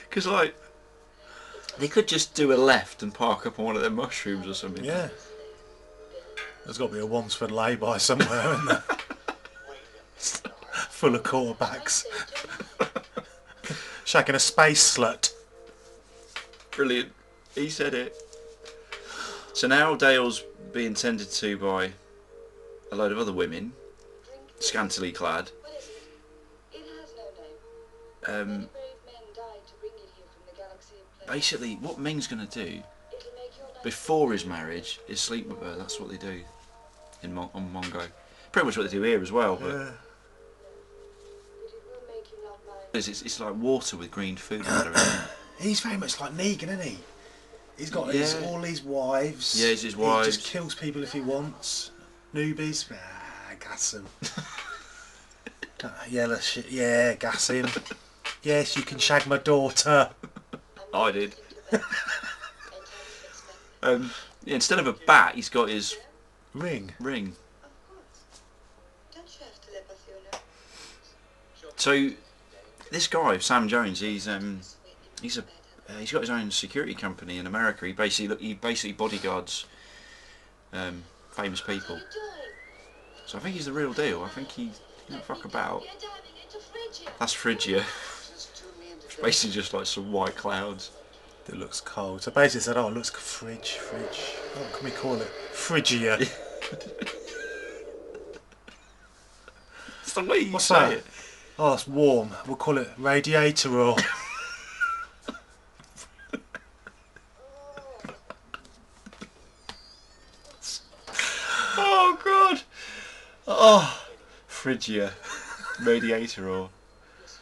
because like, they could just do a left and park up on one of their mushrooms or something. Yeah. There's got to be a Wansford lay-by somewhere, isn't there? Full of quarterbacks. Shagging a space slut. Brilliant. He said it. So now Dale's being tended to by a load of other women, scantily clad. What is it? It has no name. Many brave men died to bring it here from the galaxy in place. Basically, what Ming's going to do It'll make your before his marriage is sleep with her. That's what they do on Mongo. Pretty much what they do here as well. But Yeah. it's like water with green food under it. He's very much like Negan, isn't he? He's got Yeah. all these wives. Yeah, it's his wives. He just kills people if he wants. Newbies, gas him. Yellow shit, yeah, gas him. Yes, you can shag my daughter. I did. Yeah, instead of a bat, he's got his Ring. ring. Don't you have telepathy or no? So this guy, Sam Jones, he's got his own security company in America. He basically bodyguards famous people. What are you doing? So I think he's the real deal. I think he don't fuck about. You're diving into Phrygia. That's Phrygia. It's basically just like some white clouds. It looks cold. So basically said, oh, it looks fridge. Oh, can we call it Phrygia? It's the way you What's say that? it. Oh, it's warm. We'll call it radiator or... Oh god. Oh, Phrygia, radiator or.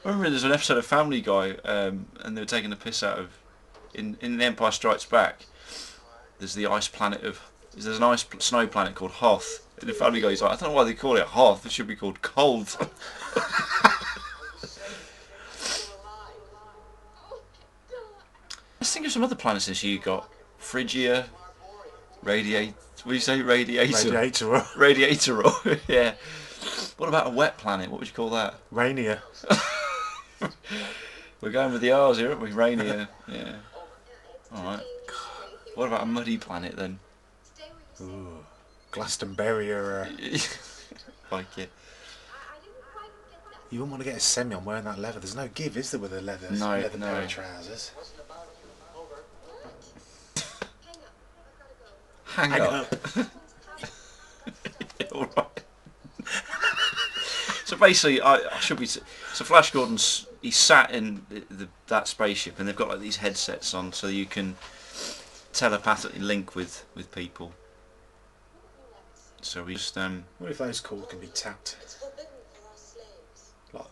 I remember there's an episode of Family Guy, and they were taking the piss out of in The Empire Strikes Back. There's the ice planet of. There's an snow planet called Hoth. And the Family Guy's like, I don't know why they call it Hoth. It should be called Cold. Let's think of some other planets this year. You got Phrygia, Radiate. What do you say? Radiator. Radiator or... Radiator. Yeah. What about a wet planet? What would you call that? Rainier. We're going with the R's here, aren't we? Rainier. Yeah. Alright. What about a muddy planet then? Ooh. Glastonbury or... Like it. You wouldn't want to get a semi on wearing that leather. There's no give, is there, with a leather pair of trousers? Hang up. Alright. So basically, I should be. So Flash Gordon's he sat in that spaceship, and they've got like these headsets on, so you can telepathically link with people. So we just What if those calls can be tapped? It's forbidden for our slaves. Like,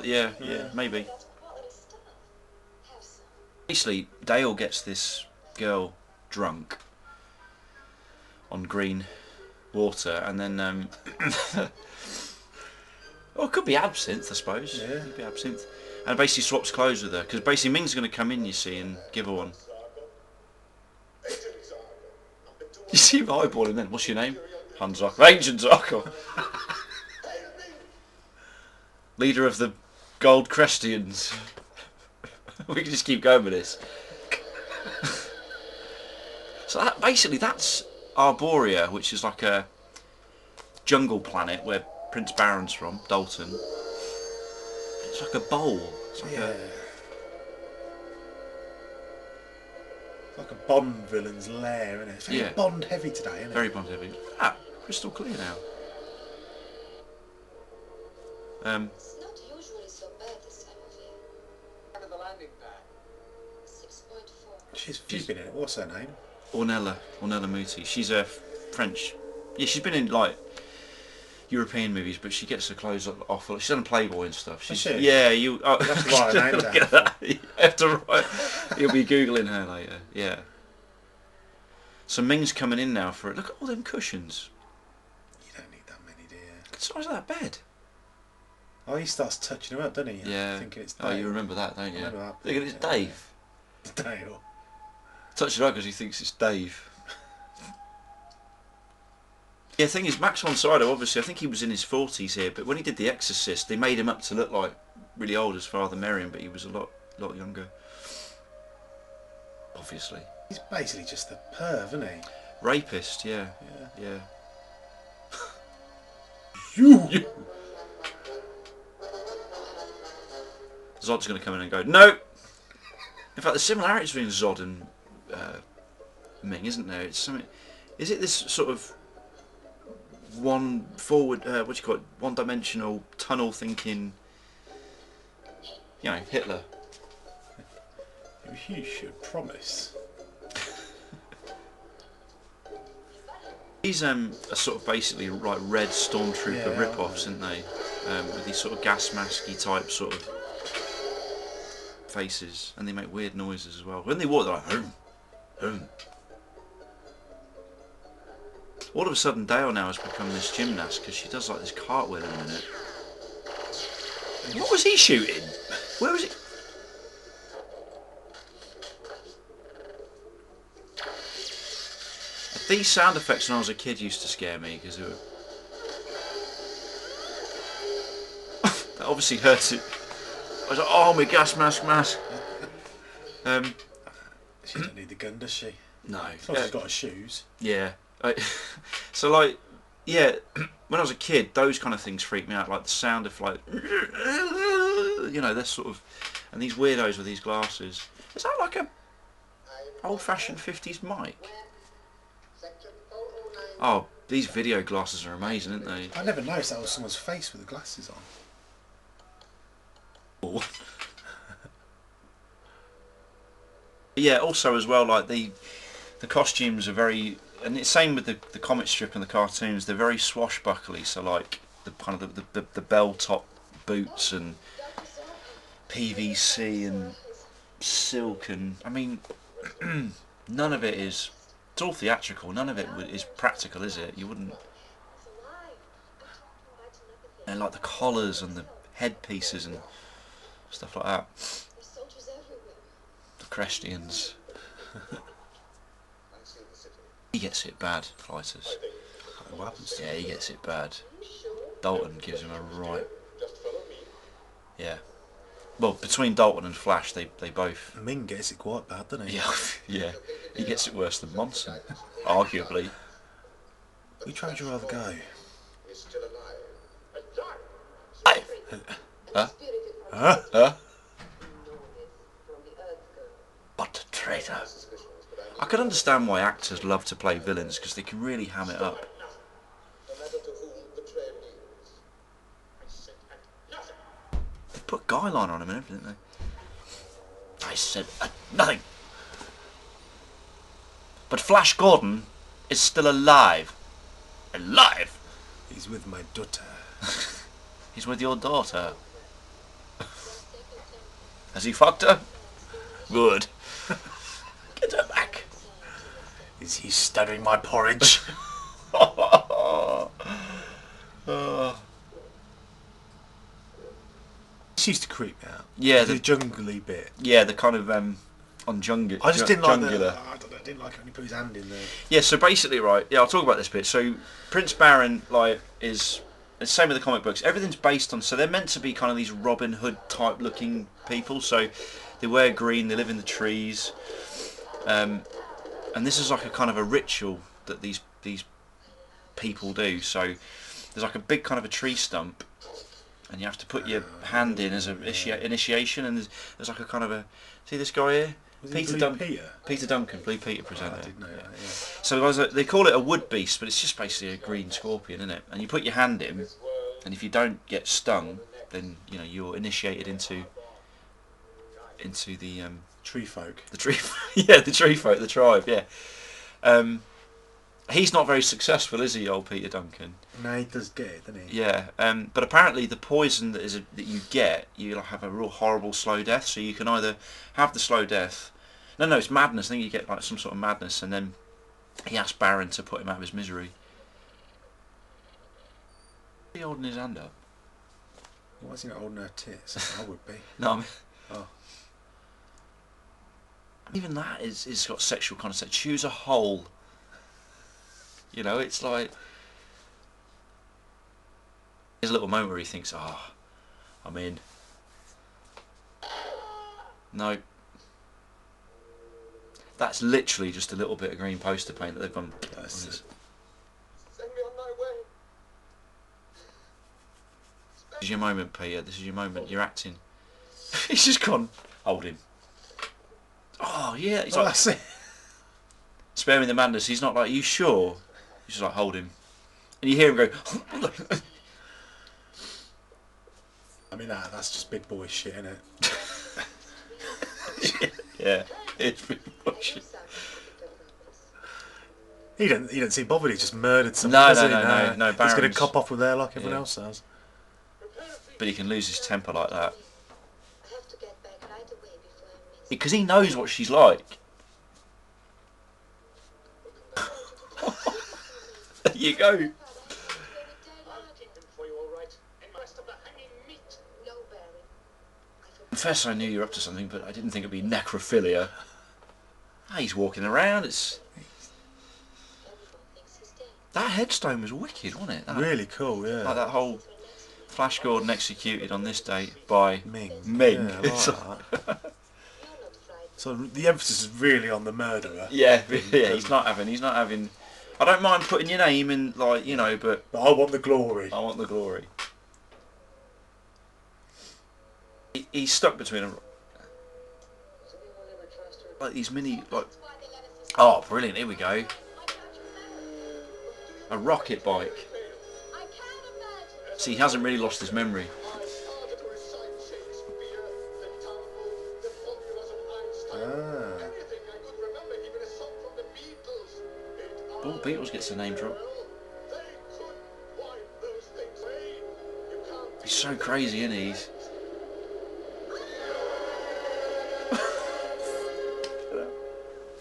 yeah, maybe. That's quality stuff. Have some. Basically, Dale gets this girl drunk on green water, and then well, it could be absinthe, I suppose. Yeah. It could be absinthe, and basically swaps clothes with her because basically Ming's going to come in, you see, and give her one. You see him eyeballing then. What's your name? Hans Zockel. Agent Zockel. Leader of the Gold Crestians. We can just keep going with this. So basically that's Arborea, which is like a jungle planet where Prince Baron's from, Dalton. It's like a bowl. It's like like a Bond villain's lair, isn't it? It's very Bond heavy today, isn't it? Very Bond heavy. Ah, crystal clear now. It's not usually so bad this time of year. Out of the landing pad. 6.4. She's been in it. What's her name? Ornella Muti. She's a French. Yeah, she's been in like European movies, but she gets her clothes off. She's done Playboy and stuff. She's, she? yeah, you. Oh, You have to write her name look down. at that. You have to write. You'll be googling her later. Yeah. So Ming's coming in now for it. Look at all them cushions. You don't need that many, do you? Look at the size of that bed. Oh, he starts touching her up, doesn't he? Yeah. Thinking it's Dave. Oh, you remember that, don't you? I remember that Look at bit, it's yeah. Dave. Dale. Touching up because he thinks it's Dave. Yeah, the thing is, Max von Sydow, obviously, I think he was in his 40s here, but when he did The Exorcist, they made him up to look like really old as Father Merriam, but he was a lot younger. Obviously. He's basically just a perv, isn't he? Rapist, yeah. Yeah. You. Zod's going to come in and go, no! In fact, the similarities between Zod and Ming, isn't there? It's something. Is it this sort of one forward, one-dimensional tunnel thinking? You know, Hitler. You should promise. these are sort of basically like red Stormtrooper Yeah, rip-offs, aren't they? With these sort of gas masky type sort of faces, and they make weird noises as well. When they walk, they're like, home, home. All of a sudden, Dale now has become this gymnast because she does like this cartwheel in a minute. What was he shooting? Where was it? These sound effects when I was a kid used to scare me because they were... that obviously hurt it. I was like, oh, my gas mask. She don't need the gun, does she? No. As long as she's got her shoes. Yeah. So like, yeah, when I was a kid, those kind of things freaked me out. Like the sound of like, you know, this sort of, and these weirdos with these glasses. Is that like a old-fashioned 50s mic? Oh, these video glasses are amazing, aren't they? I never noticed that was someone's face with the glasses on. Yeah, also as well, like the costumes are very, and it's same with the comic strip and the cartoons. They're very swashbuckly. So like the kind of the bell top boots and PVC and silk, and I mean, none of it is. It's all theatrical. None of it is practical, is it? You wouldn't. And like the collars and the headpieces and stuff like that. The Christians. He gets it bad, Clytus. What happens to Yeah, he gets it bad. Dalton gives him a right. Yeah. Well, between Dalton and Flash, they both. Ming gets it quite bad, doesn't he? Yeah, yeah. He gets it worse than Monson, arguably. Which way would you rather go? He's still alive. Huh? Huh? Huh? But a traitor. I can understand why actors love to play villains because they can really ham it up. No matter to whom the trail leads. I said nothing. They put guideline on him and everything, didn't they? I said nothing. But Flash Gordon is still alive. Alive? He's with my daughter. He's with your daughter. Has he fucked her? Good. Get her back. Is he studying my porridge? This used to creep me out. Yeah, the jungly bit. Yeah, the kind of on jungle. I just didn't like jungular. the. I don't know. I didn't like it when he put his hand in there. Yeah, so basically, right. Yeah, I'll talk about this bit. So Prince Baron, like, is the same with the comic books. Everything's based on. So they're meant to be kind of these Robin Hood type looking people. So they wear green. They live in the trees. And this is like a kind of a ritual that these people do. So there's like a big kind of a tree stump, and you have to put your hand in as an initiation. And there's like a kind of a. See this guy here? Peter Duncan, Blue Peter presenter. I did know that, yeah. So guys, they call it a wood beast, but it's just basically a green scorpion, isn't it? And you put your hand in, and if you don't get stung, then you know you're initiated into the Tree folk. the tree, yeah, the tree folk, the tribe, yeah. He's not very successful, is he, old Peter Duncan? No, he does get it, doesn't he? Yeah, but apparently the poison that that you get, you have a real horrible slow death. So you can either have the slow death. No, it's madness. I think you get like some sort of madness, and then he asked Baron to put him out of his misery. Is he holding his hand up? Why is he not holding her tits? I would be. No, I mean, Oh. even that is got sexual connotation. Choose a hole. You know, it's like there's a little moment where he thinks, "Ah, oh, I'm in." No, that's literally just a little bit of green poster paint that they've gone. That's it. Send me on my way. This is your moment, Peter. This is your moment. You're acting. He's just gone. Hold him. Oh yeah. He's Oh, like, that's it. spare me the madness. He's not like, you sure? He's just like, hold him. And you hear him go. I mean, that's just big boy shit, isn't it? Yeah, it's pretty bullshit. He didn't seem bothered. He just murdered someone. No, does no, he? no, no, no. He's going to Baron's, cop off with there like everyone Yeah. else does. but he can lose his temper like that I have to get back right away before I miss. because he knows what she's like. There you go. I'll keep him for you, all right. And the rest of the hanging meat. No, Barry. Confess I knew you were up to something, but I didn't think it'd be necrophilia. Ah, he's walking around. It's Everyone thinks he's dead. that headstone was wicked, wasn't it? That, Really cool, yeah. Like that whole Flash Gordon executed on this date by Ming. Ming. Yeah, I like that. You're not frightened. So the emphasis is really on the murderer. yeah, he's not having. I don't mind putting your name in, like, you know, but But I want the glory. I want the glory. He's stuck between like these mini, like, That's why they let us escape. oh, brilliant! Here we go, I can't imagine. a rocket bike. I can't imagine. See, he hasn't really lost his memory. I started to recite Shakespeare, the Talmud, the formulas of Einstein. Ah. Anything I could remember, even a song from the Beatles. Oh, Beatles gets a name drop. They could wipe those things away. You can't. He's so crazy, isn't he?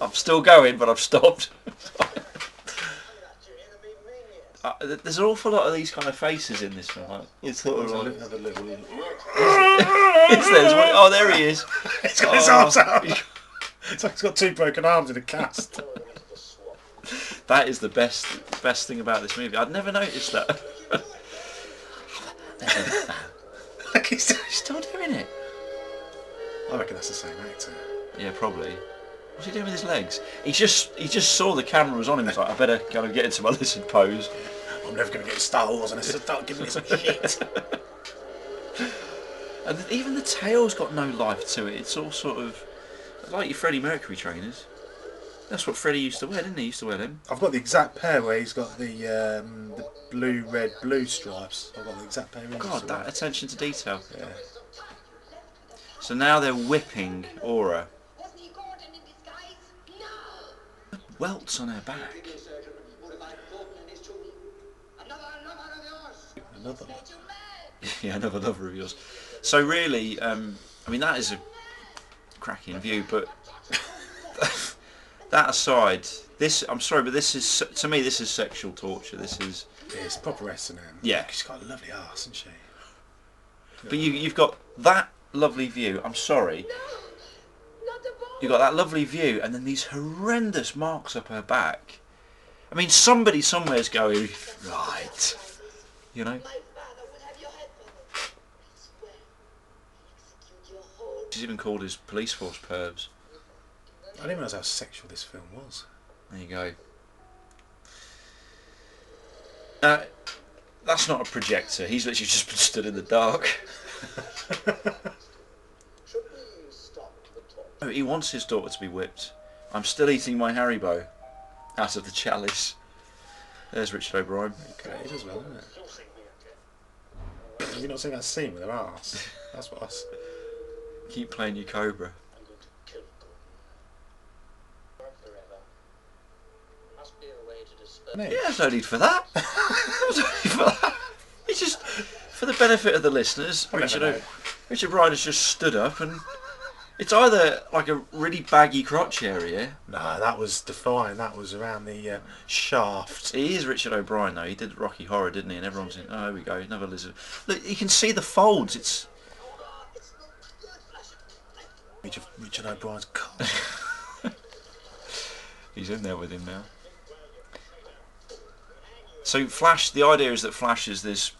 I'm still going, but I've stopped. There's an awful lot of these kind of faces in this film. Like, it's sort of like, Have a little. oh, there he is. He's got his arms out. It's like he's got two broken arms in a cast. That is the best thing about this movie. I'd never noticed that. Look, he's Still doing it. I reckon that's the same actor. Yeah, probably. What's he doing with his legs? He just saw the camera was on him. He's like, I better go and get into my lizard pose. I'm never going to get Star Wars unless I start giving me some shit. And even the tail's got no life to it. It's all sort of like your Freddie Mercury trainers. That's what Freddie used to wear, didn't he? He used to wear them. I've got the exact pair where he's got the blue, red, blue stripes. I've got the exact pair. God, that attention to detail. Yeah. So now they're whipping Aura. Wasn't he Gordon in disguise? No. Welts on her back. Another one. Made you mad. Yeah, another lover of yours. So really, I mean, that is a cracking view, but that aside, this, I'm sorry, but this is, to me, this is sexual torture. This is, Yeah, it's proper S&M. Yeah. She's got a lovely arse, hasn't she? but you've got that lovely view. I'm sorry, Not the ball. you've got that lovely view, and then these horrendous marks up her back. I mean, somebody somewhere's going, right, you know. My father would have your head feathered. I swear. Execute your whole. She's even called his police force pervs. I didn't realise how sexual this film was. There you go. That's not a projector. He's literally just been stood in the dark. Should we stop the talk? Oh, he wants his daughter to be whipped. I'm still eating my Haribo out of the chalice. There's Richard O'Brien. Okay, it is well, isn't it? You'll see me again. Have you not seen that scene with her arse? That's what I s Keep playing your Cobra. I'm going to kill Gordon. Forever. Must be a way to disperse. No. Yeah, there's no need for that. There's no need for that. It's just for the benefit of the listeners. I never know. Richard O'Brien has just stood up, and it's either like a really baggy crotch area. No, that was defined. That was around the shaft. He is Richard O'Brien though. He did Rocky Horror, didn't he? And everyone's in. Oh, here we go, another lizard. Look, you can see the folds. It's Richard O'Brien's cock. he's in there with him now. So Flash. The idea is that Flash is this.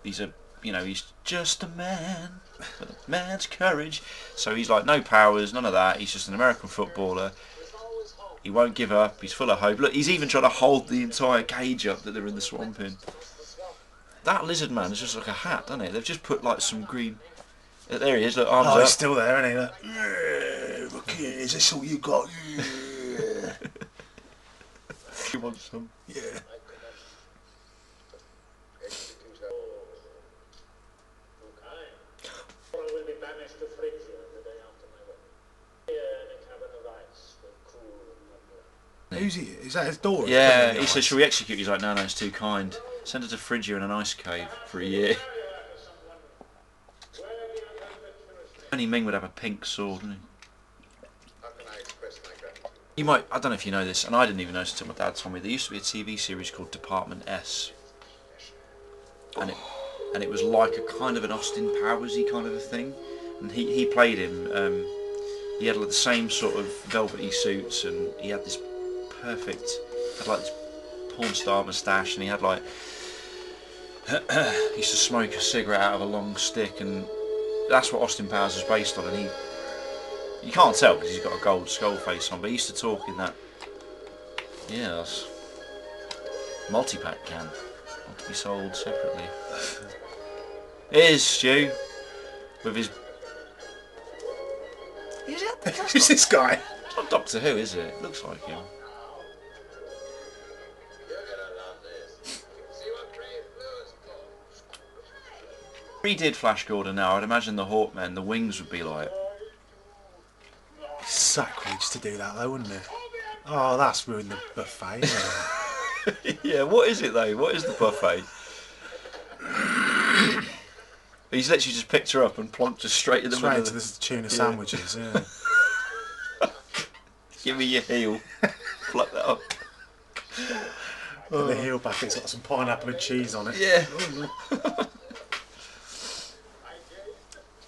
He's a. You know, he's just a man with a man's courage. So he's like no powers, none of that. He's just an American footballer. He won't give up. He's full of hope. Look, he's even trying to hold the entire cage up that they're in the swamp in. That lizard man is just like a hat, doesn't it? They've just put like some green. There he is. Look, arms Oh, up. he's still there, isn't he? Look. Yeah, look here, is this all you got? Yeah. He wants some. Yeah. Execute her. Okay. Or I will be banished to Phrygia the day after my wedding. Here in a cabin of ice with cool and lovely. Who's he? Is that his daughter? Yeah, he says, "Shall we execute?" He's like, "No, no, it's too kind. Send her to Phrygia in an ice cave for a year." Only Ming would have a pink sword, wouldn't he? How can I express my gratitude? You might, I don't know if you know this, and I didn't even know this until my dad told me. There used to be a TV series called Department S, and it was like a kind of an Austin Powersy kind of a thing, and he played him. He had like the same sort of velvety suits, and he had this perfect, had like this porn star moustache, and he had like he used to smoke a cigarette out of a long stick, and that's what Austin Powers is based on. And you can't tell because he's got a gold skull face on, but he used to talk in that. Yes, multi-pack can, not to be sold separately. Here's Stu with his. Who's this guy? It's not Doctor Who, is it? Looks like him. You're gonna love this. See what Crave Blue is for. Redid Flash Gordon now, I'd imagine the Hawkmen, the wings would be like. Sacrilege to do that though, wouldn't it? Oh, that's ruined the buffet. Isn't it? Yeah, what is it though? What is the buffet? He's literally just picked her up and plonked her straight in the Straight middle into of the tuna sandwiches. Yeah. Give me your heel. Pluck that up. Put the heel back. It's got some pineapple and cheese on it. Yeah.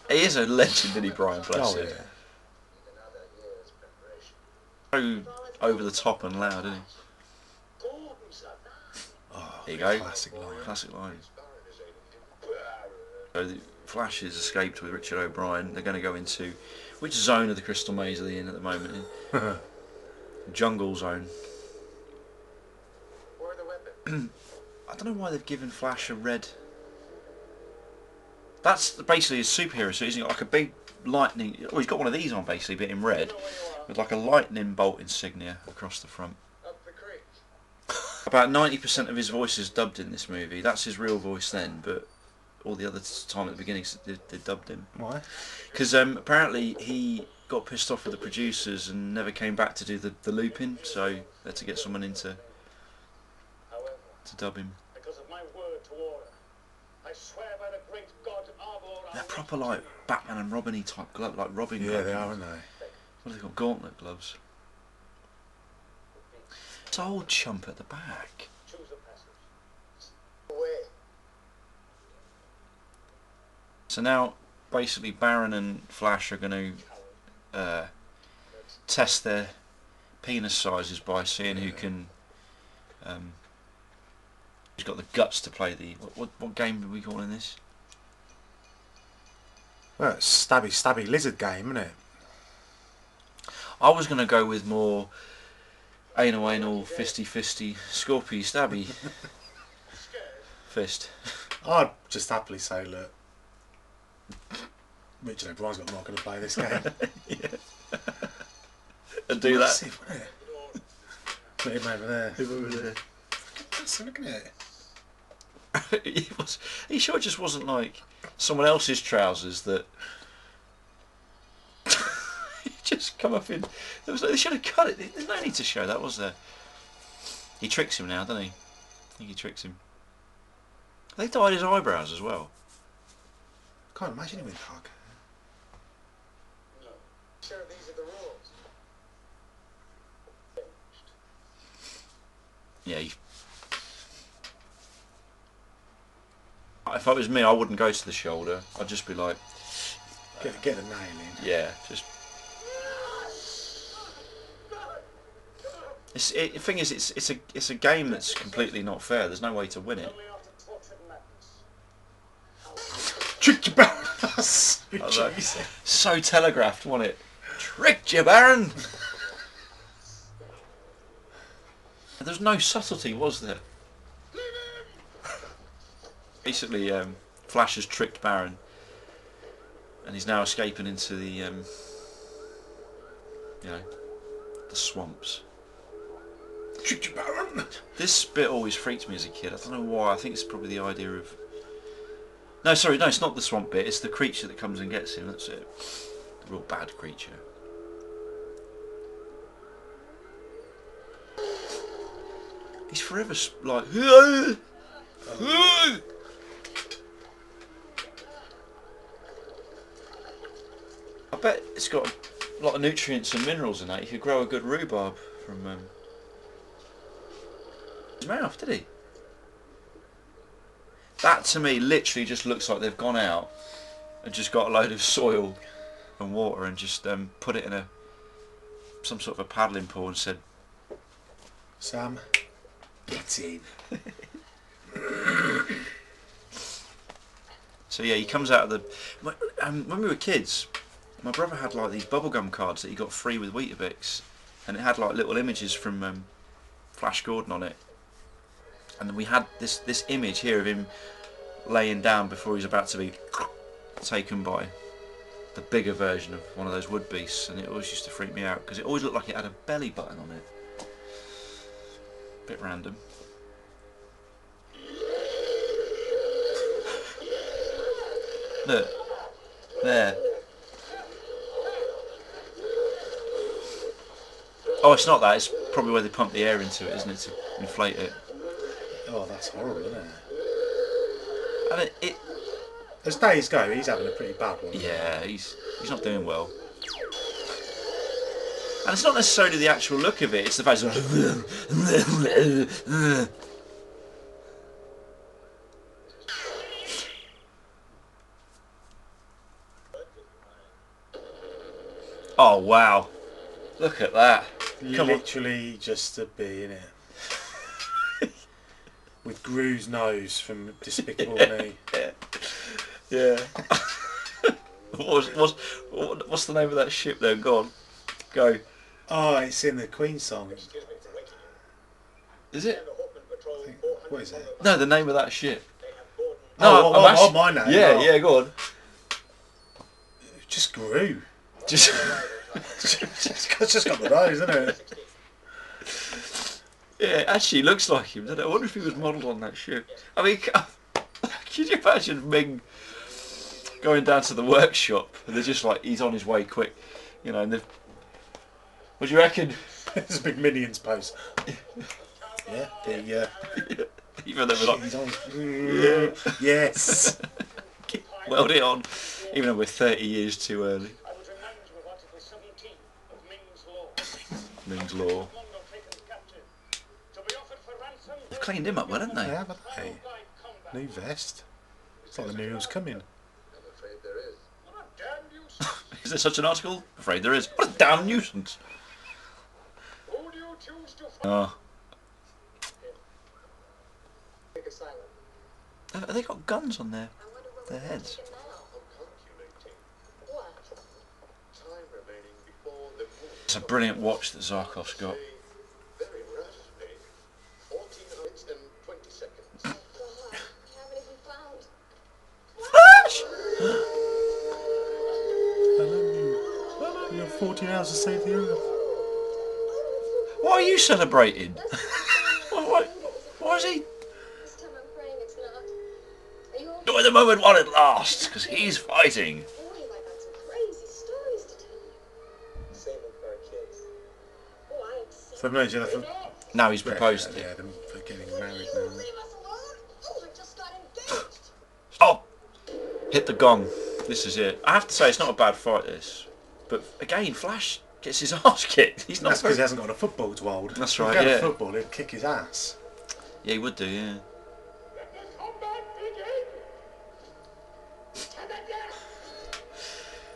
He is a legend, isn't he, Brian? Bless Oh him. yeah. Another year's preparation. So over the top and loud, isn't he? Oh, There you go. classic line. Classic line. So the Flash has escaped with Richard O'Brien. They're going to go into which zone of the Crystal Maze are they in at the moment? Jungle zone. Where are the weapons? I don't know why they've given Flash a red. That's basically his superhero suit, isn't it? Like a big lightning. Oh, he's got one of these on basically, but in red, with like a lightning bolt insignia across the front. Up the creek. About 90% of his voice is dubbed in this movie. That's his real voice then, but all the other time at the beginning they dubbed him. Why? Because apparently he got pissed off with the producers and never came back to do the looping, so they had to get someone in to However, dub him. because of my word to order, I swear by the great God Arbor. They're proper like Batman and Robin-y type glove, like Robin Yeah, gloves. they are, aren't they? What are they called? Gauntlet gloves. It's an old chump at the back. Choose a passage. Away. So now, basically, Baron and Flash are going to test their penis sizes by seeing who can. Who's got the guts to play the what game are we calling this? Well, it's stabby lizard game, isn't it? I was going to go with more anal fisty scorpy stabby fist. I'd just happily say, look, Richard O'Brien's not going to play this game. Yeah. And do that. Massive, wasn't it? Put him over there. So looking at it. He sure just wasn't like someone else's trousers that just come up in. They should have cut it. There's no need to show that, was there? He tricks him now, doesn't he? I think he tricks him. They dyed his eyebrows as well. Can't imagine him in dark. No. Sure, these are the rules. Yeah. If it was me, I wouldn't go to the shoulder. I'd just be like, Get a nail in. yeah, just. The thing is, it's a game that's completely not fair. There's no way to win it. Only after tortured madness. Trick you back. So Although- cheesy. So telegraphed, wasn't it? Tricked you, Baron. There's no subtlety, was there? Basically, Flash has tricked Baron, and he's now escaping into the, the swamps. Trick you, Baron. This bit always freaked me as a kid. I don't know why. I think it's probably the idea of. No, sorry, no, it's not the swamp bit. It's the creature that comes and gets him. That's it. The real bad creature. He's forever like. I bet it's got a lot of nutrients and minerals in that. You could grow a good rhubarb from his mouth, did he? That to me literally just looks like they've gone out and just got a load of soil and water and just put it in some sort of a paddling pool and said, Sam, get in. So yeah, he comes out of the. When we were kids, my brother had like these bubblegum cards that he got free with Weetabix, and it had like little images from Flash Gordon on it. And then we had this image here of him laying down before he's about to be taken by the bigger version of one of those wood beasts, and it always used to freak me out because it always looked like it had a belly button on it. Bit random. Look, there. Oh, it's not that. It's probably where they pump the air into it, isn't it, to inflate it? Oh, that's horrible, isn't it? And it as days go, he's having a pretty bad one. yeah, he's not doing well. And it's not necessarily the actual look of it; it's the fact that. Oh wow! Look at that. Literally just a bee, innit? With Gru's nose from Despicable Me. Yeah. What's the name of that ship there? Go on. Go. Oh, it's in the Queen song. Is it? What is it? No, the name of that ship. My name. Yeah, Oh. yeah, go on. Just Gru. Just It's just got the nose, isn't it? yeah, it actually looks like him, doesn't it? I wonder if he was modelled on that ship. I mean, can you imagine Ming going down to the workshop and they're just like, he's on his way quick, you know, and they've... What do you reckon? It's a big Minions post. Yeah, Even though we're like... He's on. Yes. Weld it on, even though we're 30 years too early. I would remind you of Article 17 of Ming's Law. Ming's Law. Mongol taken captive. To be offered for ransom. They've cleaned him up, well, haven't They they? have, haven't they? New vest. It's like the new one's coming. I'm afraid there is. What a damn nuisance. Is there such an article? I'm afraid there is. What a damn nuisance. Who do you choose to Oh. Take a silent. Have they got guns on their I wonder what their we're heads? thinking now. Calculating. What? Time remaining before the move. It's a brilliant watch that Zarkov's got. Very roughly. 14 minutes and 20 seconds. Oh, God. We haven't even found. You have 14 hours to save the earth. What are you celebrating? What is he? This time I'm praying it's not. Are you okay? Doing the moment while it lasts, because he's fighting. Boy, have I got some crazy stories to tell you. Save it for our kids. Oh, I accept. So no, you'll have to... Now he's proposed it. Yeah, them for getting married You now. leave us alone? Oh, I just got engaged. Stop! Hit the gong. This is it. I have to say, it's not a bad fight, this. But again, Flash gets his arse kicked. He's not. That's because he hasn't got a football to hold. That's If right, he had yeah. a football, he'd kick his ass. Yeah, he would do, yeah. Let the combat begin! Ta-da-da!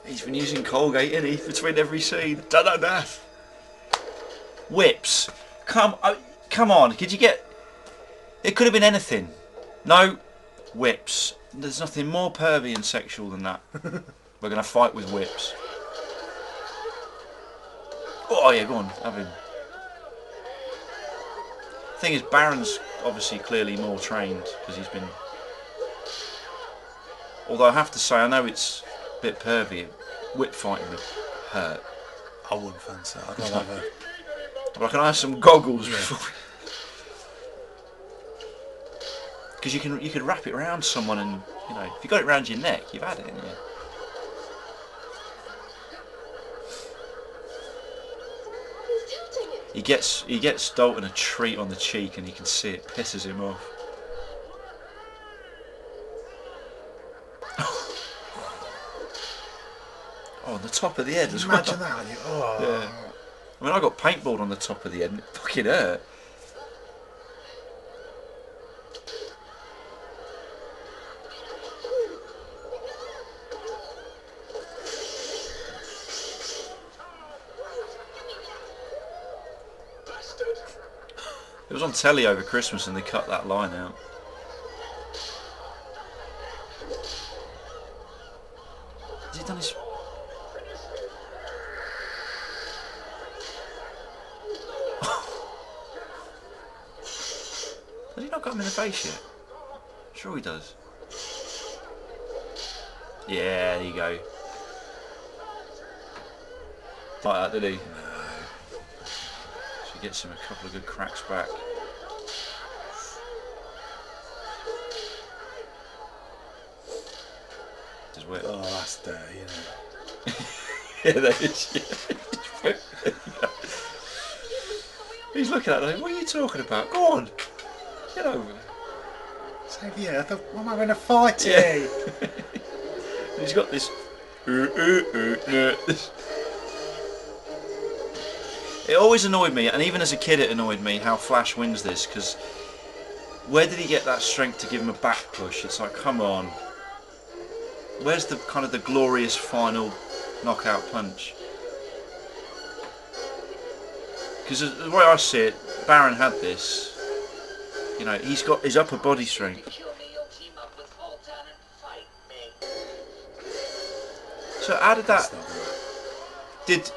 He's been using Colgate, isn't he, between every scene. Da-da-da. Whips. Come on. Could you get... It could have been anything. No. Whips. There's nothing more pervy and sexual than that. We're going to fight with whips. Oh, yeah, go on. Have him. Thing is, Baron's obviously clearly more trained because he's been... Although I have to say, I know it's a bit pervy. Whip fighting would hurt. I wouldn't fancy it. I'd rather have a... But can I have some goggles before? Because you could wrap it around someone, and you know, if you got it around your neck, you've had it, haven't you? He's tilting it. He gets Dalton a treat on the cheek, and you can see it pisses him off. Oh, on the top of the head as well. Imagine that. Oh. Yeah. I mean, I got paintballed on the top of the head, and it fucking hurt. It was on telly over Christmas and they cut that line out. Has he done his... Has he not got him in the face yet? Sure he does. Yeah, there you go. Like that, did he? No. So he gets him a couple of good cracks back. His whip. Oh, that's dirty, isn't it? Yeah, that is. Yeah. He's looking at him. What are you talking about? Go on. Get over it. So, yeah, I'm having a fight here. Yeah. He's got this. It always annoyed me, and even as a kid it annoyed me how Flash wins this, because where did he get that strength to give him a back push? It's like, come on. Where's the kind of the glorious final knockout punch? Because the way I see it, Baron had this. You know, he's got his upper body strength. So how did that? Because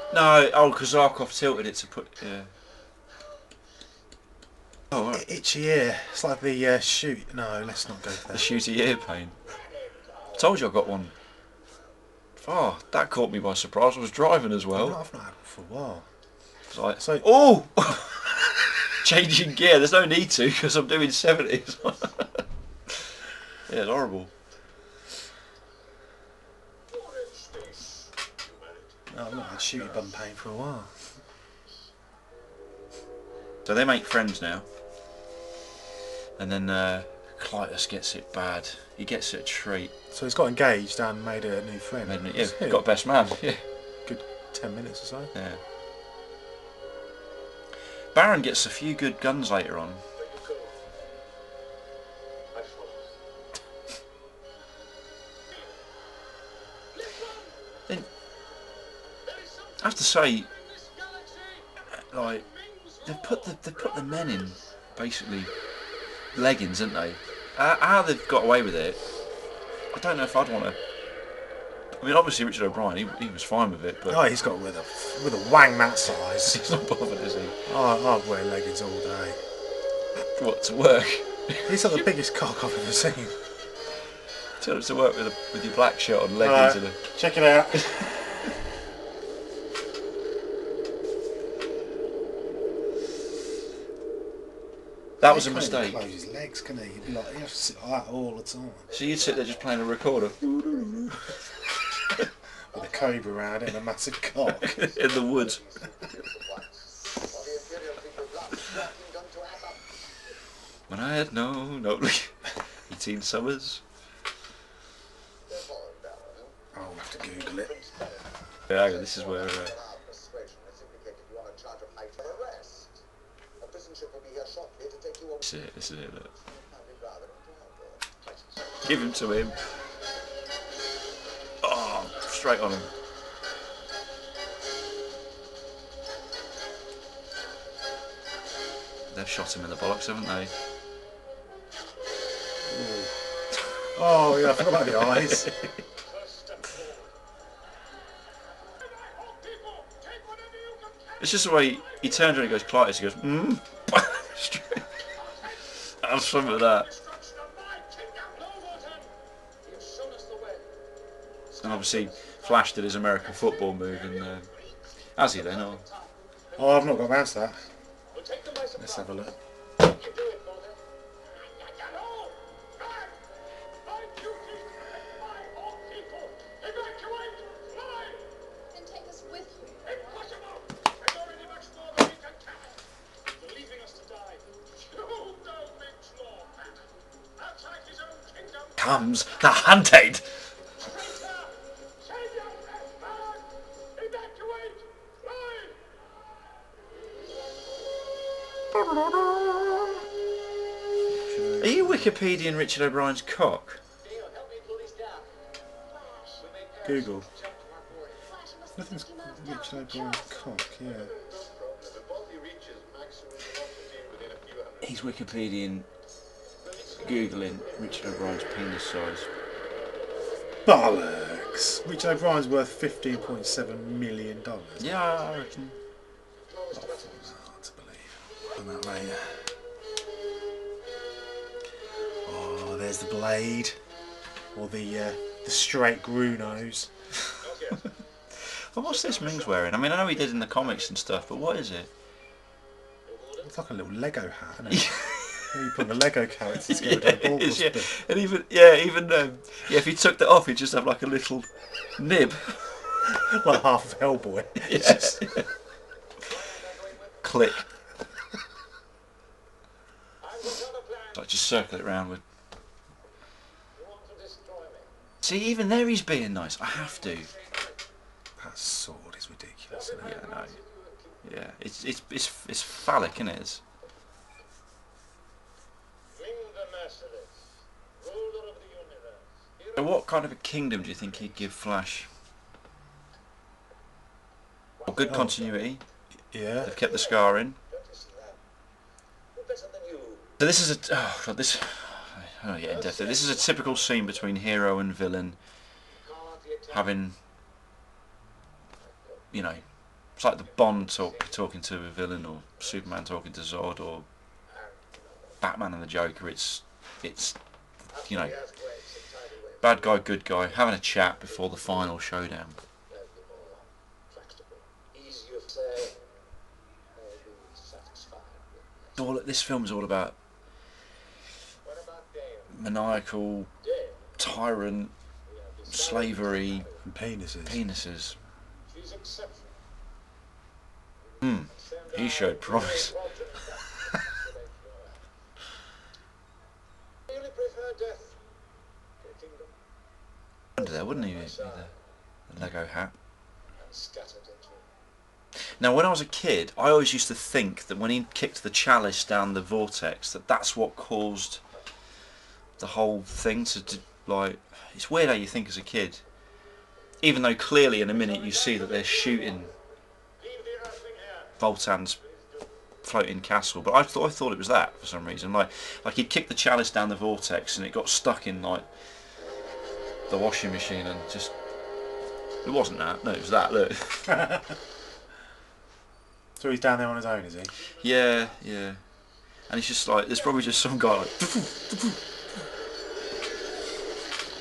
Zarkov tilted it to put. Yeah. Oh, right. Itchy ear. It's like the shoot. No, let's not go there. The shooty ear pain. Told you I got one. Oh, that caught me by surprise. I was driving as well. I've not had it for a while. It's like, So- oh, changing gear. There's no need to because I'm doing 70s. Yeah, it's horrible. No, I've not had shooty bum pain for a while. So they make friends now, and then Clytus gets it bad. He gets it a treat. So he's got engaged and made a new friend. Yeah, got best man. Yeah. Good 10 minutes or so. Yeah. Baron gets a few good guns later on. Then, I have to say, like, they've put the men in basically leggings, haven't they? How they've got away with it, I don't know if I'd want to. I mean, obviously Richard O'Brien, he was fine with it, but Oh, he's got with a wang that size. he's not bothered, is he? I'd wear leggings all day. What, to work? He's got the biggest cock I've ever seen. Turn up to work with your black shirt on, leggings and a... Check it out. That was a He can't even mistake. close his legs, can he? He'd be like, he has to sit like that all the time. So you'd sit there just playing a recorder With a cobra around it and a massive cock. in the woods. When I had no 18 summers. I'll have to Google it. Yeah, hang on, this is where... This is it, look. Give him to him. Oh, straight on him. They've shot him in the bollocks, haven't they? Oh, yeah, I forgot about the eyes. It's just the way he turns around and goes, Clytus, he goes, Straight. Have some of that. And obviously Flash did his American football move, and has he then? Or? Oh, I've not got round to that. Let's have a look. Then take us with you. comes the hunted. Are you Wikipediaing Richard O'Brien's cock? Google. Nothing's Richard O'Brien's cock, yeah. He's Wikipediaing, Googling Richard O'Brien's penis size. Bollocks! Richard O'Brien's worth $15.7 million. Yeah, I reckon. Hard to believe. On that later. Oh, there's the blade. Or the straight Grunos. Well, what's this Ming's wearing? I mean, I know he did in the comics and stuff, but what is it? It's like a little Lego hat, isn't it? You put the Lego characters together to a ball yeah. spin. And even if he took that off, he'd just have like a little nib. Like half of Hellboy. Yeah. Click. Like just circle it round with. See, even there he's being nice. I have to. That sword is ridiculous, isn't it? Yeah, no. Yeah, it's phallic, isn't it? So what kind of a kingdom do you think he'd give Flash? Well, good continuity. Yeah. They've kept the scar in. So this is a I don't get in depth. This is a typical scene between hero and villain, having, you know, it's like the Bond talking to a villain, or Superman talking to Zod, or Batman and the Joker. It's you know, bad guy, good guy, having a chat before the final showdown. This film's all about maniacal tyrant, slavery, And penises. penises. He showed promise. Under there, wouldn't he? With the Lego hat. Now, when I was a kid, I always used to think that when he kicked the chalice down the vortex, that's what caused the whole thing to like. It's weird how you think as a kid, even though clearly in a minute you see that they're shooting Voltan's floating castle. But I thought it was that for some reason. Like he kicked the chalice down the vortex and it got stuck in like the washing machine and just. It wasn't that. No, it was that. Look. So he's down there on his own, is he? Yeah, yeah. And it's just like, there's probably just some guy like.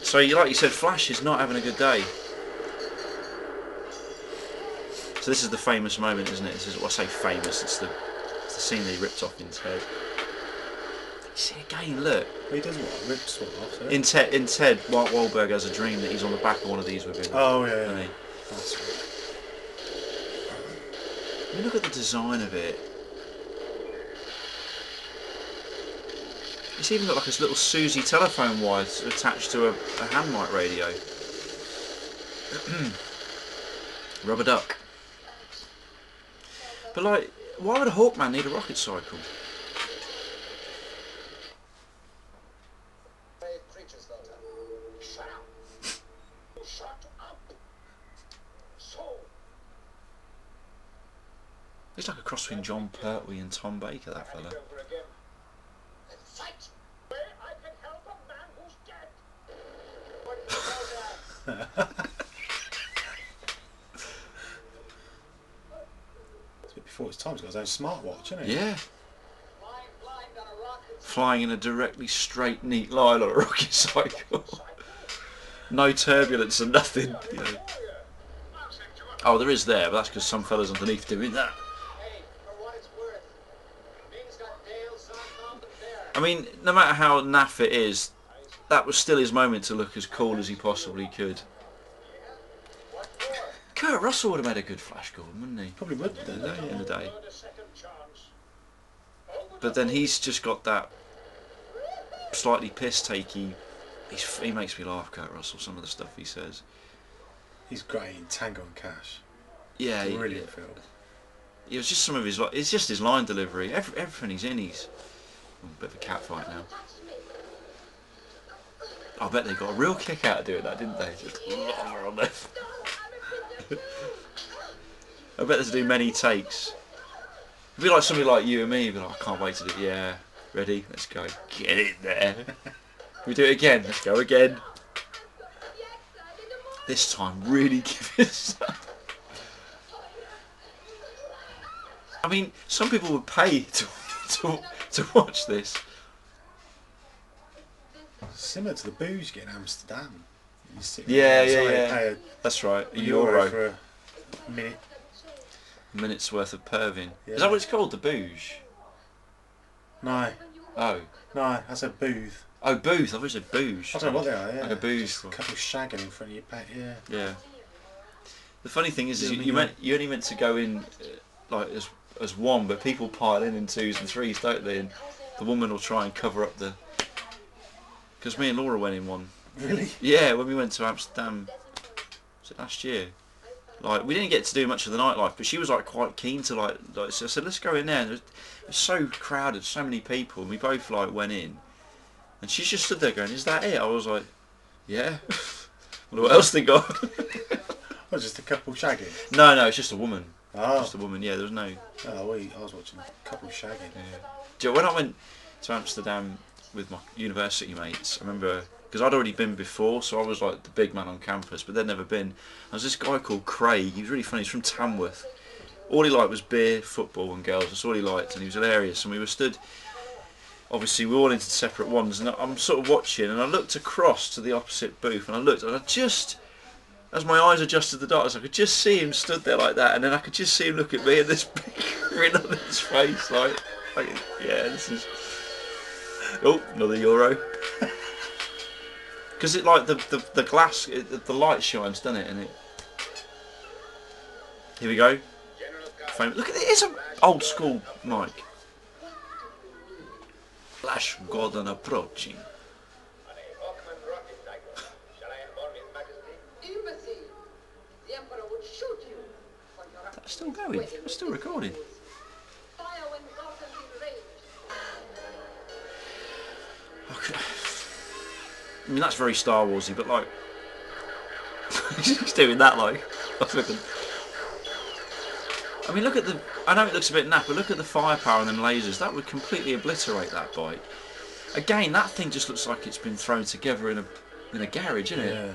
So, like you said, Flash is not having a good day. So this is the famous moment, isn't it? This is, well, I say famous, it's the scene that he ripped off in Ted. See, again, look. He does what? Rips what off? In Ted, Mark Wahlberg has a dream that he's on the back of one of these with him. Oh, yeah. Doesn't he? That's right. I mean, look at the design of it. It's even got like this little Susie telephone wire attached to a hand mic radio. Rubber duck. But like, why would a Hawkman need a rocket cycle? He's like a cross between John Pertwee and Tom Baker, that fella. It's a bit before his time. He's got his own smartwatch, hasn't he? Yeah. Flying in a directly straight, neat line on a rocket cycle. No turbulence and nothing. You know. Oh, there is there, but that's because some fella's underneath doing that. I mean, no matter how naff it is, that was still his moment to look as cool as he possibly could. Kurt Russell would have made a good Flash Gordon, wouldn't he? Probably would, in the day. But then he's just got that slightly piss-takey he makes me laugh, Kurt Russell. Some of the stuff he says. He's great in Tango and Cash. Yeah, Brilliant film. It was just some of his. It's just his line delivery. Everything he's in, he's a bit of a cat fight now. I bet they got a real kick out of doing that, didn't they? Just on there. I bet there's do many takes. It'd be like somebody like you and me. Be like, I can't wait to do it. Yeah, ready? Let's go. Get in there. We do it again. Let's go again. This time, really give it stuff. I mean, some people would pay to watch this. Similar to the booze get in Amsterdam. You sit Yeah. pay That's right. a euro for a minute. A minute's worth of perving. Yeah. Is that what it's called? The booze? No, Oh. that's a booth. Oh, booth. I thought it said booze. I don't know what they are. Yeah, Like a booze. Just a couple shagging in front of your pet. Yeah. Yeah. The funny thing is, Yeah, you only meant to go in like as one, but people pile in twos and threes, don't they? And the woman will try and cover up the. Because me and Laura went in one. Really? Yeah, when we went to Amsterdam, was it last year? Like, we didn't get to do much of the nightlife, but she was like quite keen to like so I said, let's go in there. And it was so crowded, so many people, and we both like went in, and she just stood there going, "Is that it?" I was like, "Yeah." Well, what else they got? Oh, just a couple shagging. No, it's just a woman. Oh. Just a woman. Yeah, there was no. Oh, I was watching a couple shagging. Yeah. Do you know, when I went to Amsterdam with my university mates, I remember. Because I'd already been before, so I was like the big man on campus, but they'd never been. There was this guy called Craig. He was really funny. He's from Tamworth. All he liked was beer, football, and girls. That's all he liked, and he was hilarious. And we were stood. Obviously, we were all into separate ones, and I'm sort of watching, and I looked across to the opposite booth, and I looked, and I just, as my eyes adjusted the darkness, I could just see him stood there like that, and then I could just see him look at me, and this big grin on his face, like yeah, this is. Oh, another euro. Because it like the glass, the light shines, doesn't it? And it. Here we go. Look at it. It's an old school mic. Flash Gordon approaching. Embassy. The Emperor would shoot you for your That's still going. It's still recording. fire when Gordon enraged. Okay. I mean, that's very Star Warsy, but like he's doing that like. I mean, look at the. I know it looks a bit naff, but look at the firepower and them lasers. That would completely obliterate that bike. Again, that thing just looks like it's been thrown together in a garage, isn't it? Yeah.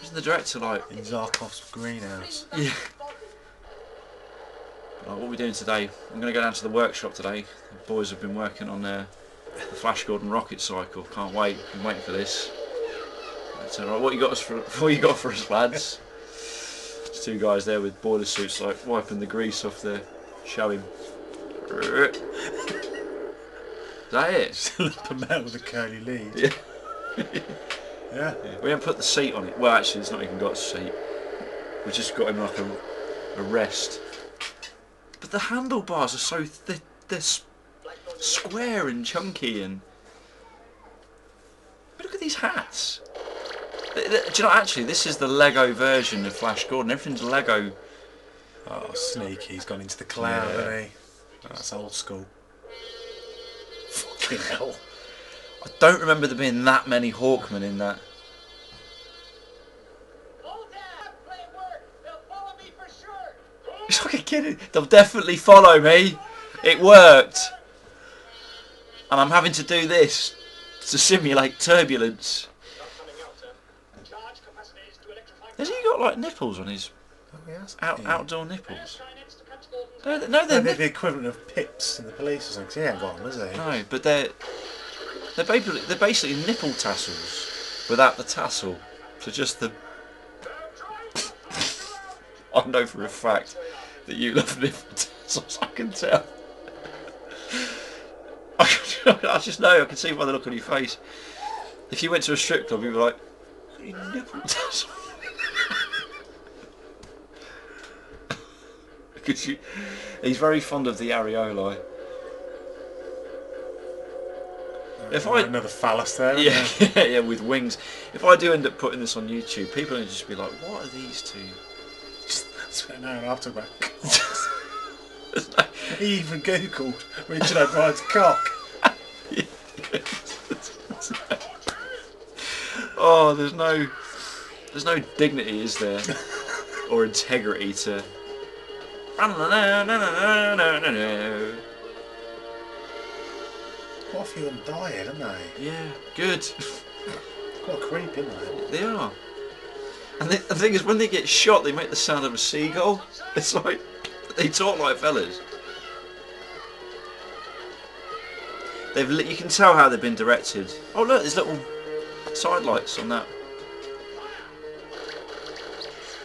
Isn't the director like? In Zarkov's greenhouse. Yeah. Like, what are we doing today? I'm going to go down to the workshop today. The boys have been working on the Flash Gordon rocket cycle. Can't wait. Been waiting for this. That's all right. What you got for us, lads? There's two guys there with boiler suits, like wiping the grease off the. Show him. Is that it? Lump of metal with a curly lead. Yeah. Yeah. We haven't put the seat on it. Well, actually, it's not even got a seat. We just got him like a rest. But the handlebars are so they're square and chunky, and but look at these hats. Do you know, actually, this is the Lego version of Flash Gordon. Everything's Lego. Oh, sneaky. He's gone into the cloud, Yeah. hasn't he? Oh, that's old school. Fucking hell. I don't remember there being that many Hawkmen in that. It's like a kid. They'll definitely follow me. It worked. And I'm having to do this to simulate turbulence. Has he got like nipples on his Oh, yes. outdoor nipples? No, They're they're the equivalent of pips in the police or something. 'Cause he ain't got them, has he? no, but they're basically nipple tassels without the tassel. So just the. I know for a fact that you love nipple tassels. I can tell. I just know. I can see by the look on your face. If you went to a strip club, you'd be like, nipple tassel. Because he's very fond of the areolae. If I another phallus there. yeah, yeah, with wings. If I do end up putting this on YouTube, people will just be like, "What are these two?" Just no, after about cocks. He even googled Richard O'Brien's cock. Oh, there's no dignity, is there, or integrity to. Quite a few of them died, haven't they? Yeah, good. Quite creepy, isn't they? They are. And the thing is, when they get shot, they make the sound of a seagull. It's like they talk like fellas. You can tell how they've been directed. Oh look, there's little side lights on that.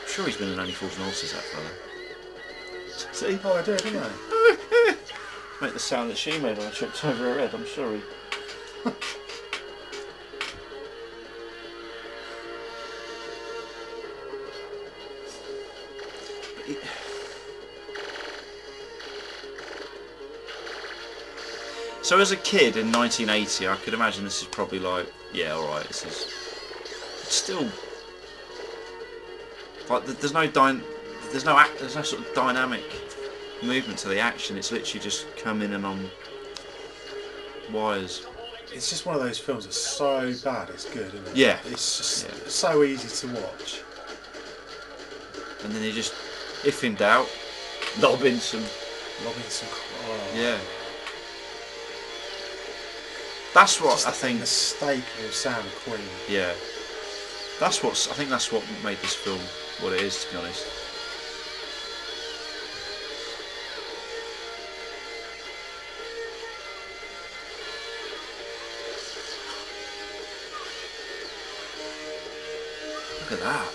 I'm sure he's been in Only Fools and Horses, that fella. See? Oh, I did, didn't I? Make the sound that she made when I tripped over her head. I'm sorry. So as a kid in 1980, I could imagine this is probably like, yeah, all right, this is still like there's no sort of dynamic movement to the action. It's literally just coming in on wires. It's just one of those films that's so bad it's good, isn't it? Yeah. It's just so easy to watch. And then you just, if in doubt, lob in some. Oh. Yeah. That's what Just I think. The steak of Sam Queen. Yeah. I think that's what made this film what it is, to be honest. Look at that.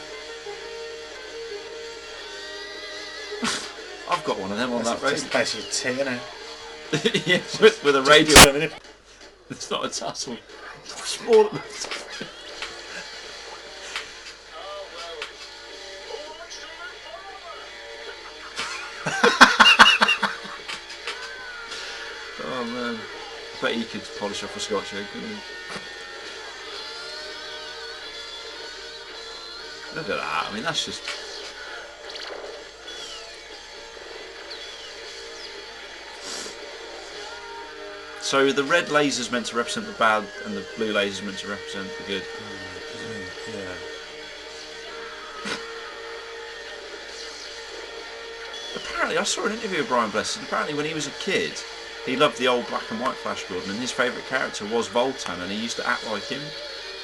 I've got one of them on that radio. It's basically a tea, isn't it? Yeah, with a radio. It's not a tassel. Small. Oh man. I bet he could polish off a Scotch egg, couldn't he? Look at that. I mean, that's just. So the red laser's meant to represent the bad, and the blue laser's meant to represent the good. Yeah. Apparently, I saw an interview with Brian Blessed. Apparently, when he was a kid, he loved the old black and white Flash Gordon, and his favourite character was Voltan, and he used to act like him.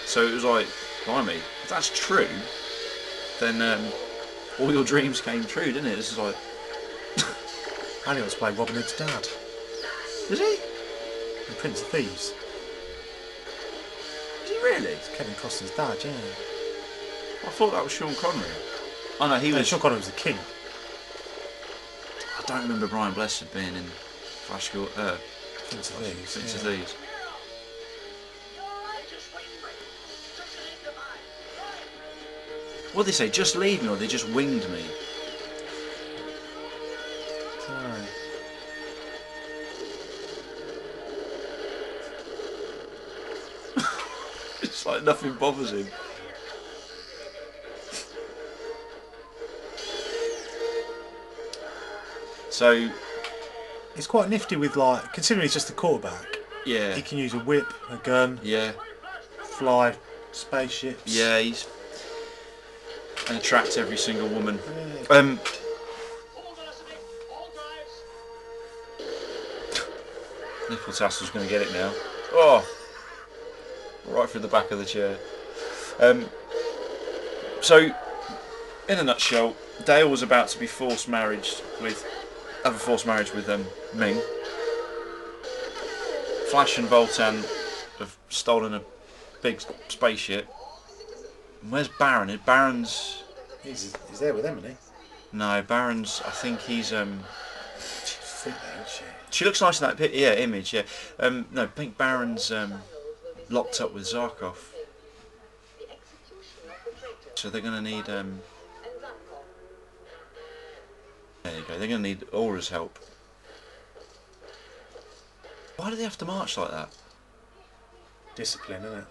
So it was like, blimey, if that's true, then all your dreams came true, didn't it? This is like. And he wants to play Robin Hood's dad. Is he? In Prince of Thieves. Is he really? It's Kevin Costner's dad, yeah. I thought that was Sean Connery. Oh no, he was. Sean Connery was the king. I don't remember Brian Blessed being in Flash Gordon. Prince of Thieves. Prince of Thieves. What did they say? Just leave me, or they just winged me? Sorry. It's like nothing bothers him. So He's quite nifty with, like, considering he's just a quarterback. yeah, He can use a whip, a gun, yeah, fly spaceships. yeah. He's and attract every single woman. Yeah. Nipple tassel's going to get it now. Oh, right through the back of the chair. So, in a nutshell, Dale was about to be have a forced marriage with Ming. Flash and Voltan have stolen a big spaceship. And where's Baron? Baron's. He's there with them, isn't he? No, Baron's. I think he's. She's fit there, isn't she? She looks nice in that image. Yeah. No, I think Baron's locked up with Zarkov. So they're going to need. There you go. They're going to need Aura's help. Why do they have to march like that? Discipline, isn't it?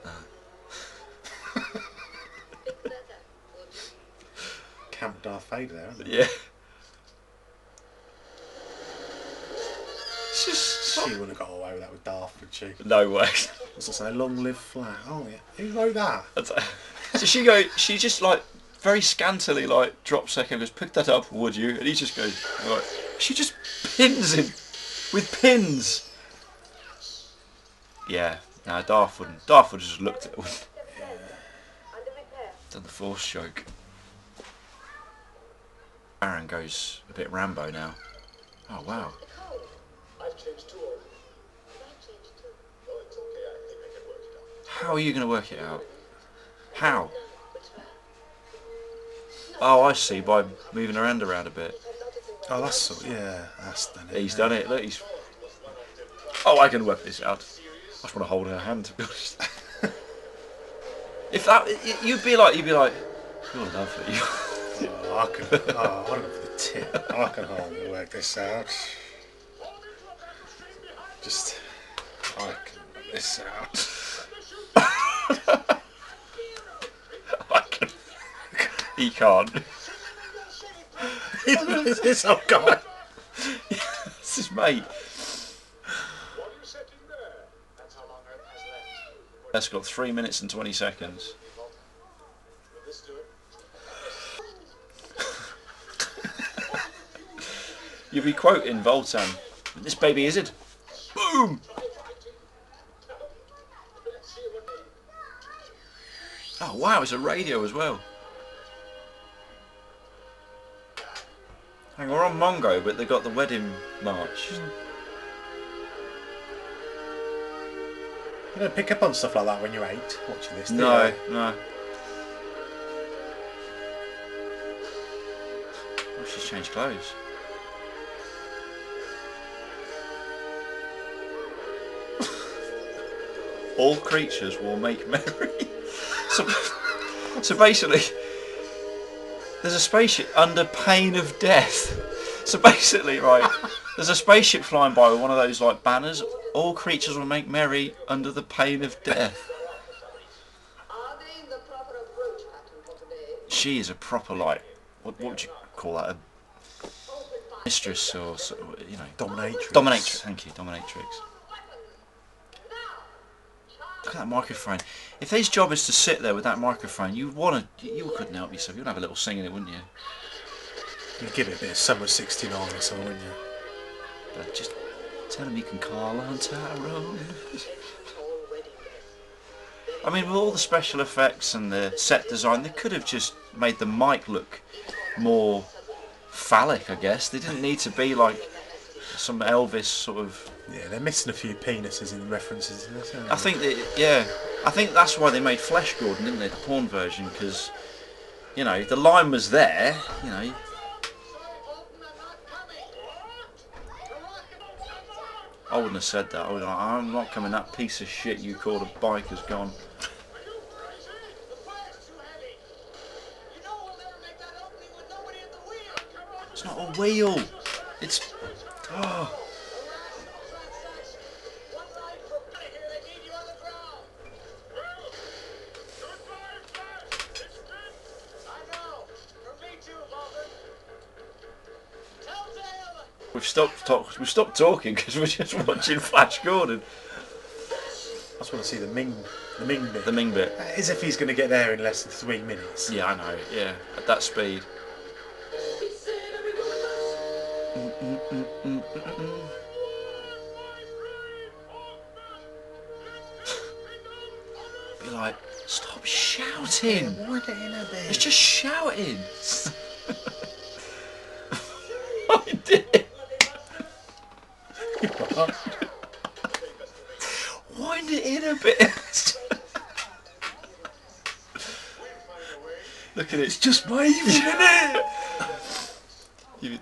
Camp Darth Vader there, isn't it? Yeah. It's just... She wouldn't have got away with that with Darth, would she? No way. What's it say? Long live Flat. Oh yeah. Who wrote that? So she just like very scantily like drops second, goes, pick that up, would you? And he just goes, right. She just pins him with pins. Yeah, no, Darth wouldn't. Darth would have just looked at her. Done the Force joke. Aaron goes a bit Rambo now. Oh wow. I've changed too. Well, it's okay. I think I can work it out. How are you going to work it out? How? Oh, I see. By moving her hand around a bit. Oh, that's so. Yeah, that's done it. He's done it. Look, he's. Oh, I can work this out. I just want to hold her hand, to be honest. If that, you'd be like, you're lovely. Oh, I can. Oh, I want for the tip. I can work this out. Just, I can work this out. I can. He can't. Is this old guy? This is mate. What are you setting there? That's how long Earth has left. That's got 3 minutes and 20 seconds. Will this do it? You'll be quoting Voltan. This baby is it? Boom! Oh wow, it's a radio as well. Hang on, we're on Mongo, but they got the wedding march. You don't pick up on stuff like that when you're 8, watching this, do No, you? no. Oh, she's changed clothes. All creatures will make merry. So basically, there's a spaceship under pain of death. So basically, right, there's a spaceship flying by with one of those like banners. All creatures will make merry under the pain of death. Are they in the proper approach pattern for today? She is a proper like, what would you call that? A mistress or you know? Dominatrix. Dominatrix. Thank you, dominatrix. Look at that microphone. If his job is to sit there with that microphone, you couldn't help yourself. You'd have a little sing in it, wouldn't you? You'd give it a bit of Summer 69 or something, wouldn't you? But just tell him you can call on Tyrone. I mean, with all the special effects and the set design, they could have just made the mic look more phallic, I guess. They didn't need to be like some Elvis sort of... Yeah, they're missing a few penises in references to this, aren't they? I think that, yeah, I think that's why they made Flesh Gordon, didn't they, the porn version, because, you know, the line was there, you know. I wouldn't have said that. I would have, I'm not coming, that piece of shit you called a biker's gone. It's not a wheel. It's... Oh. We've stopped talking because we're just watching Flash Gordon. I just want to see the Ming bit. The Ming bit. As if he's going to get there in less than 3 minutes. Yeah, I know. Yeah, at that speed. Be like, stop shouting. Wind it in a bit. It's just shouting. I did. Wind it in a bit. Look at it. It's just waving, isn't it?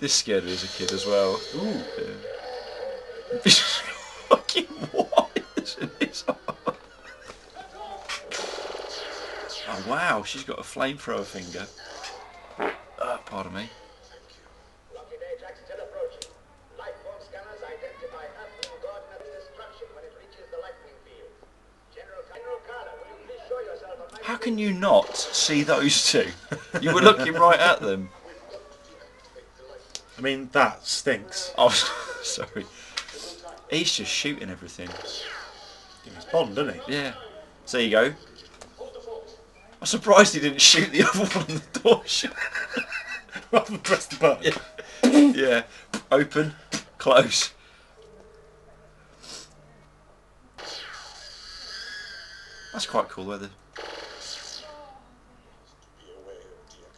This scared me as a kid as well. Ooh. Yeah. Fucking wires in his arm. Oh wow, she's got a flamethrower finger. Pardon me. can you not see those two? You were looking right at them. I mean, that stinks. Oh, sorry. He's just shooting everything. He's Bond, isn't he? Yeah. So there you go. I'm surprised he didn't shoot the other one on the door shut. Rather than press the button. Yeah. Yeah. Open. Close. That's quite cool, whether.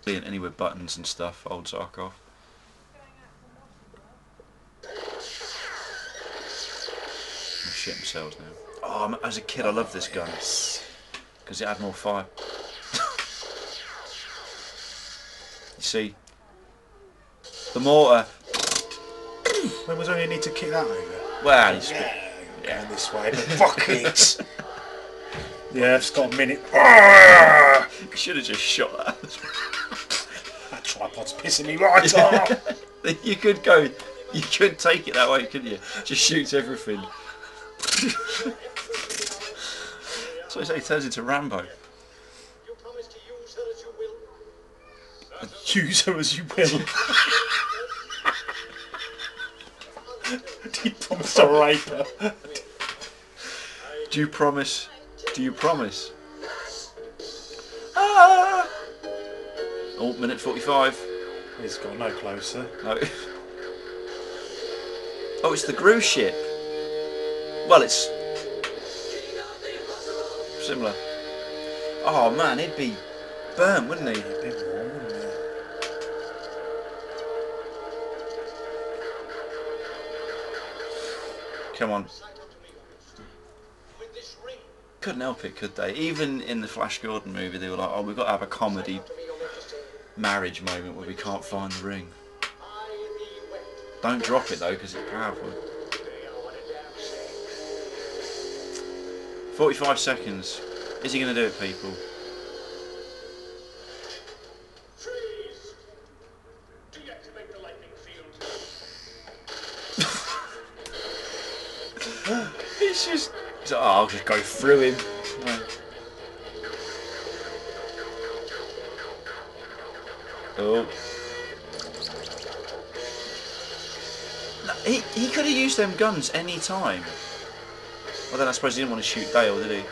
Anywhere buttons and stuff, old Zarkov. They shit themselves now. Oh, as a kid I loved this gun. Because it had more fire. You see? The mortar. When was only need to kick that over? Well, he's Going this way, but fuck it. Yeah, it's got a minute. you should have just shot that. That tripod's pissing me right off. You could go. You could take it that way, couldn't you? Just shoots everything. So I say he turns into Rambo. You promise to use her as you will. Use her as you will. Do you promise to rape her? Do you promise? Do you promise? Ah! Oh, minute 45. He's got no closer. No. Oh, it's the Gru ship. Well, it's similar. Oh man, he'd be burnt, wouldn't he? A bit warm, wouldn't it? Come on. With this ring. Couldn't help it, could they? Even in the Flash Gordon movie, they were like, "Oh, we've got to have a comedy marriage moment where we can't find the ring." Don't drop it though, because it's powerful. 45 seconds. Is he going to do it, people? Freeze! Deactivate the lightning field. It's just... Oh, I'll just go through him. No. Oh. No, he could have used them guns any time. Well then I suppose he didn't want to shoot Dale, did he?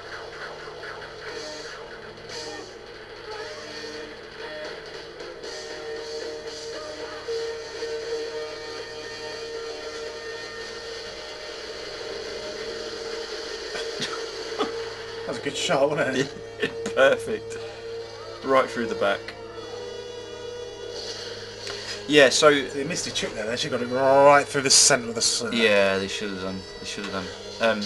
That was a good shot, wasn't it? Perfect. Right through the back. Yeah, so... They missed a trick there. They should have got it right through the centre of the sun. Yeah, they should have done. They should have done.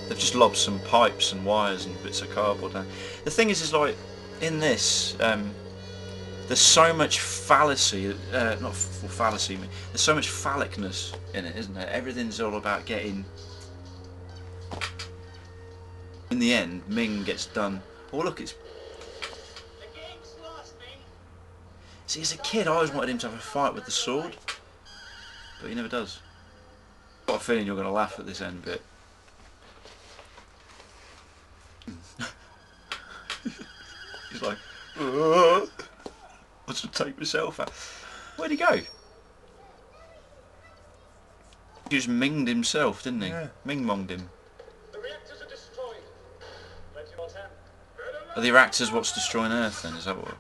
They've just lobbed some pipes and wires and bits of cardboard down. The thing is like, in this, there's so much fallacy, not fallacy, there's so much phallicness in it, isn't there? Everything's all about getting... In the end, Ming gets done. Oh look, it's... The game's lost, Ming. See, as a kid, I always wanted him to have a fight with the sword, but he never does. I've got a feeling you're going to laugh at this end bit. He's like, wants to take myself out. Where'd he go? He just minged himself, didn't he? Yeah. Ming-monged him. The reactors are destroyed. Plenty more time. Are the reactors what's destroying Earth then? Is that what? Look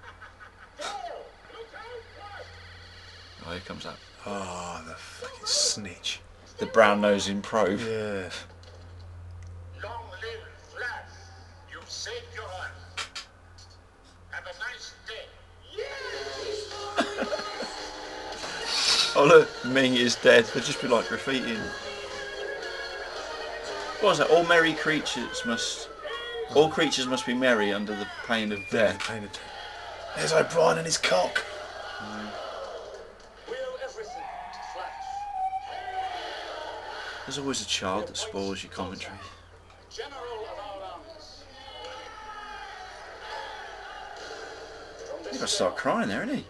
out! Oh, here comes that. Oh, the fucking snitch. The brown-nosing probe. Yeah. Long live Flash. You've saved your life. Have a nice day. Oh look, Ming is dead. They'll just be like graffitiing. What was that? All merry creatures must... All creatures must be merry under the pain of death. Painted. There's O'Brien and his cock. Will everything to Flash. There's always a child that spoils your commentary. General of our armies. He's got to start crying there, isn't he?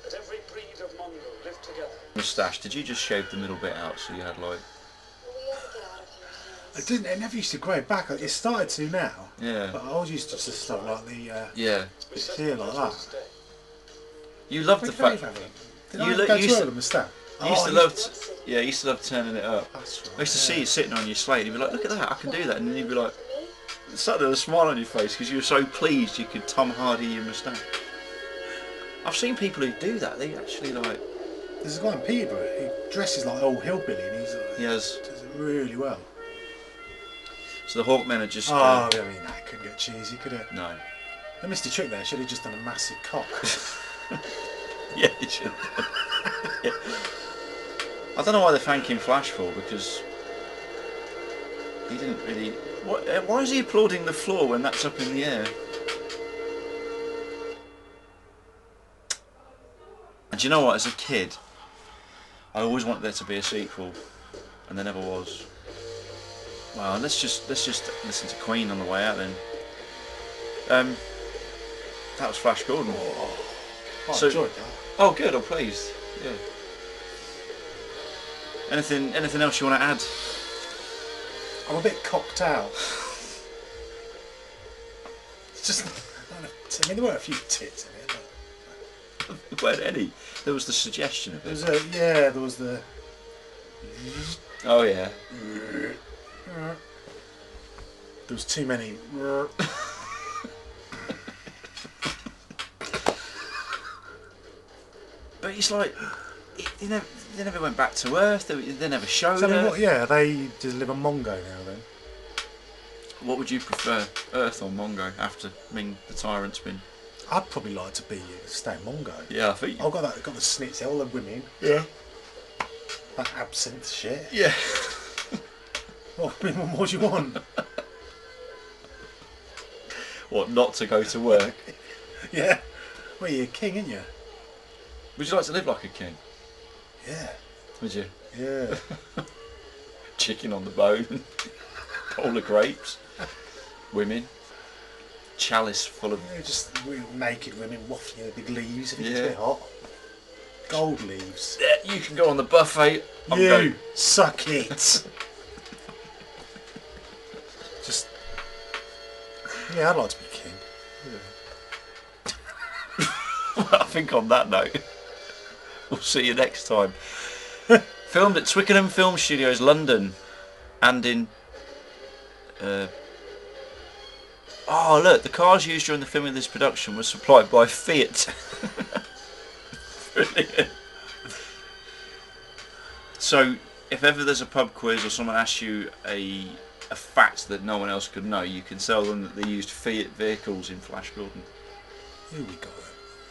Let every breed of mongrel live together. Moustache, did you just shave the middle bit out so you had like... We ought to get out of here soon. It never used to grow back. It started to now. Yeah. But I always used to just stuff like the Yeah. hair like that. You loved the fact. Did You I look- go you to used the moustache? You used to love, yeah, you used to love turning it up. That's right. I used to see you sitting on your slate, and you'd be like, "Look at that, I can do that," and then you'd be like, suddenly a smile on your face because you were so pleased you could Tom Hardy your moustache. I've seen people who do that. They actually like. There's a guy in Peterborough. He dresses like old hillbilly, and does it really well. So the Hawkmen are just. Oh, I mean, that couldn't get cheesy, could it? No. The Mr. Trick there should have just done a massive cock. Yeah, it should. Yeah. I don't know why they're thanking Flash for, because he didn't really. Why is he applauding the floor when that's up in the air? And do you know what? As a kid, I always wanted there to be a sequel, and there never was. Well, let's just listen to Queen on the way out then. That was Flash Gordon. I enjoyed that. Oh, good. I'm pleased. Yeah. Anything else you want to add? I'm a bit cocked out. It's just, I mean, there were a few tits in it, but There weren't any. There was the suggestion of it. there was the. Oh yeah. There was too many. But it's like they never went back to Earth. They never showed So, I mean, Earth. what, yeah, they just live on Mongo now then. What would you prefer, Earth or Mongo? After Ming the Tyrant's been. I'd probably like to be stay in Mongo. Yeah, I think. I've got the snits, all the women, Yeah. that absinthe shit. Yeah. What more do you want? What? Not to go to work? Yeah. Well, you're a king, ain't you? Would you like to live like a king? Yeah. Would you? Yeah. Chicken on the bone, bowl of grapes, women, chalice full of. Yeah, just real naked women wafting the big leaves if it gets Yeah. a bit hot. Gold leaves. Yeah, you can go on the buffet. I'm You going. suck it. Just. Yeah, I'd like to be king. I think on that note, we'll see you next time. Filmed at Twickenham Film Studios, London, and in. Oh look, the cars used during the filming of this production were supplied by Fiat. Brilliant. So, if ever there's a pub quiz or someone asks you a fact that no one else could know, you can tell them that they used Fiat vehicles in Flash Gordon. Who we got?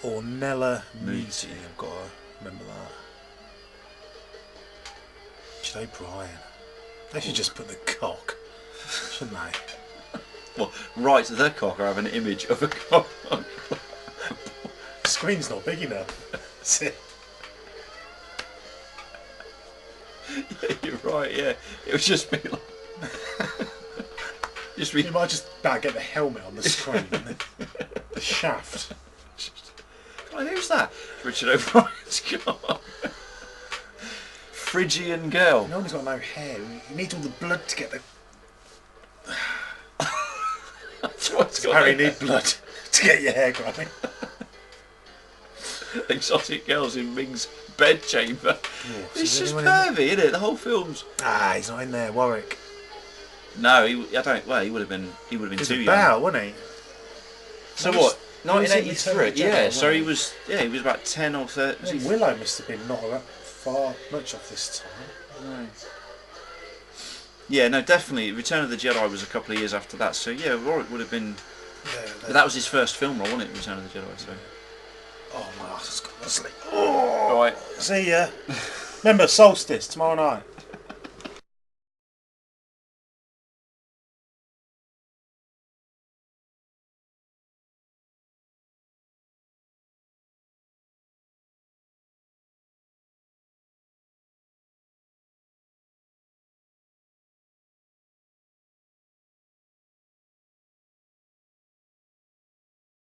Ornella Muti. Muti. I've got to remember that. Should Brian? They should just put the cock, shouldn't they? Well, right to the cock, I have an image of a cock. The screen's not big enough. That's it. Yeah, you're right, yeah. It would just be like. just be. You might just about get the helmet on the screen and the shaft. Oh, who's that? Richard O'Brien's car. Phrygian girl. No one's got no hair. You need all the blood to get the. That's what's got Harry there. need blood to get your hair growing. Exotic girls in Ming's bedchamber. Oh, It's is just anyone in pervy, isn't it? The whole film's. Ah, he's not in there. Warwick. No, I don't. Well, he would have been. He would have been He's too a young. bow, wasn't he? So He was- what? he was in 1983. Return of the Jedi, Yeah. So wasn't he he? was. Yeah, he was about 10 or 13. I think Willow must have been not far much off this time. No. Yeah, no, definitely. Return of the Jedi was a couple of years after that. So yeah, Warwick would have been. Yeah, But that was his first film role, wasn't it? Return of the Jedi. So. Oh my, I've just gone to sleep. All right. See ya. Remember, solstice tomorrow night.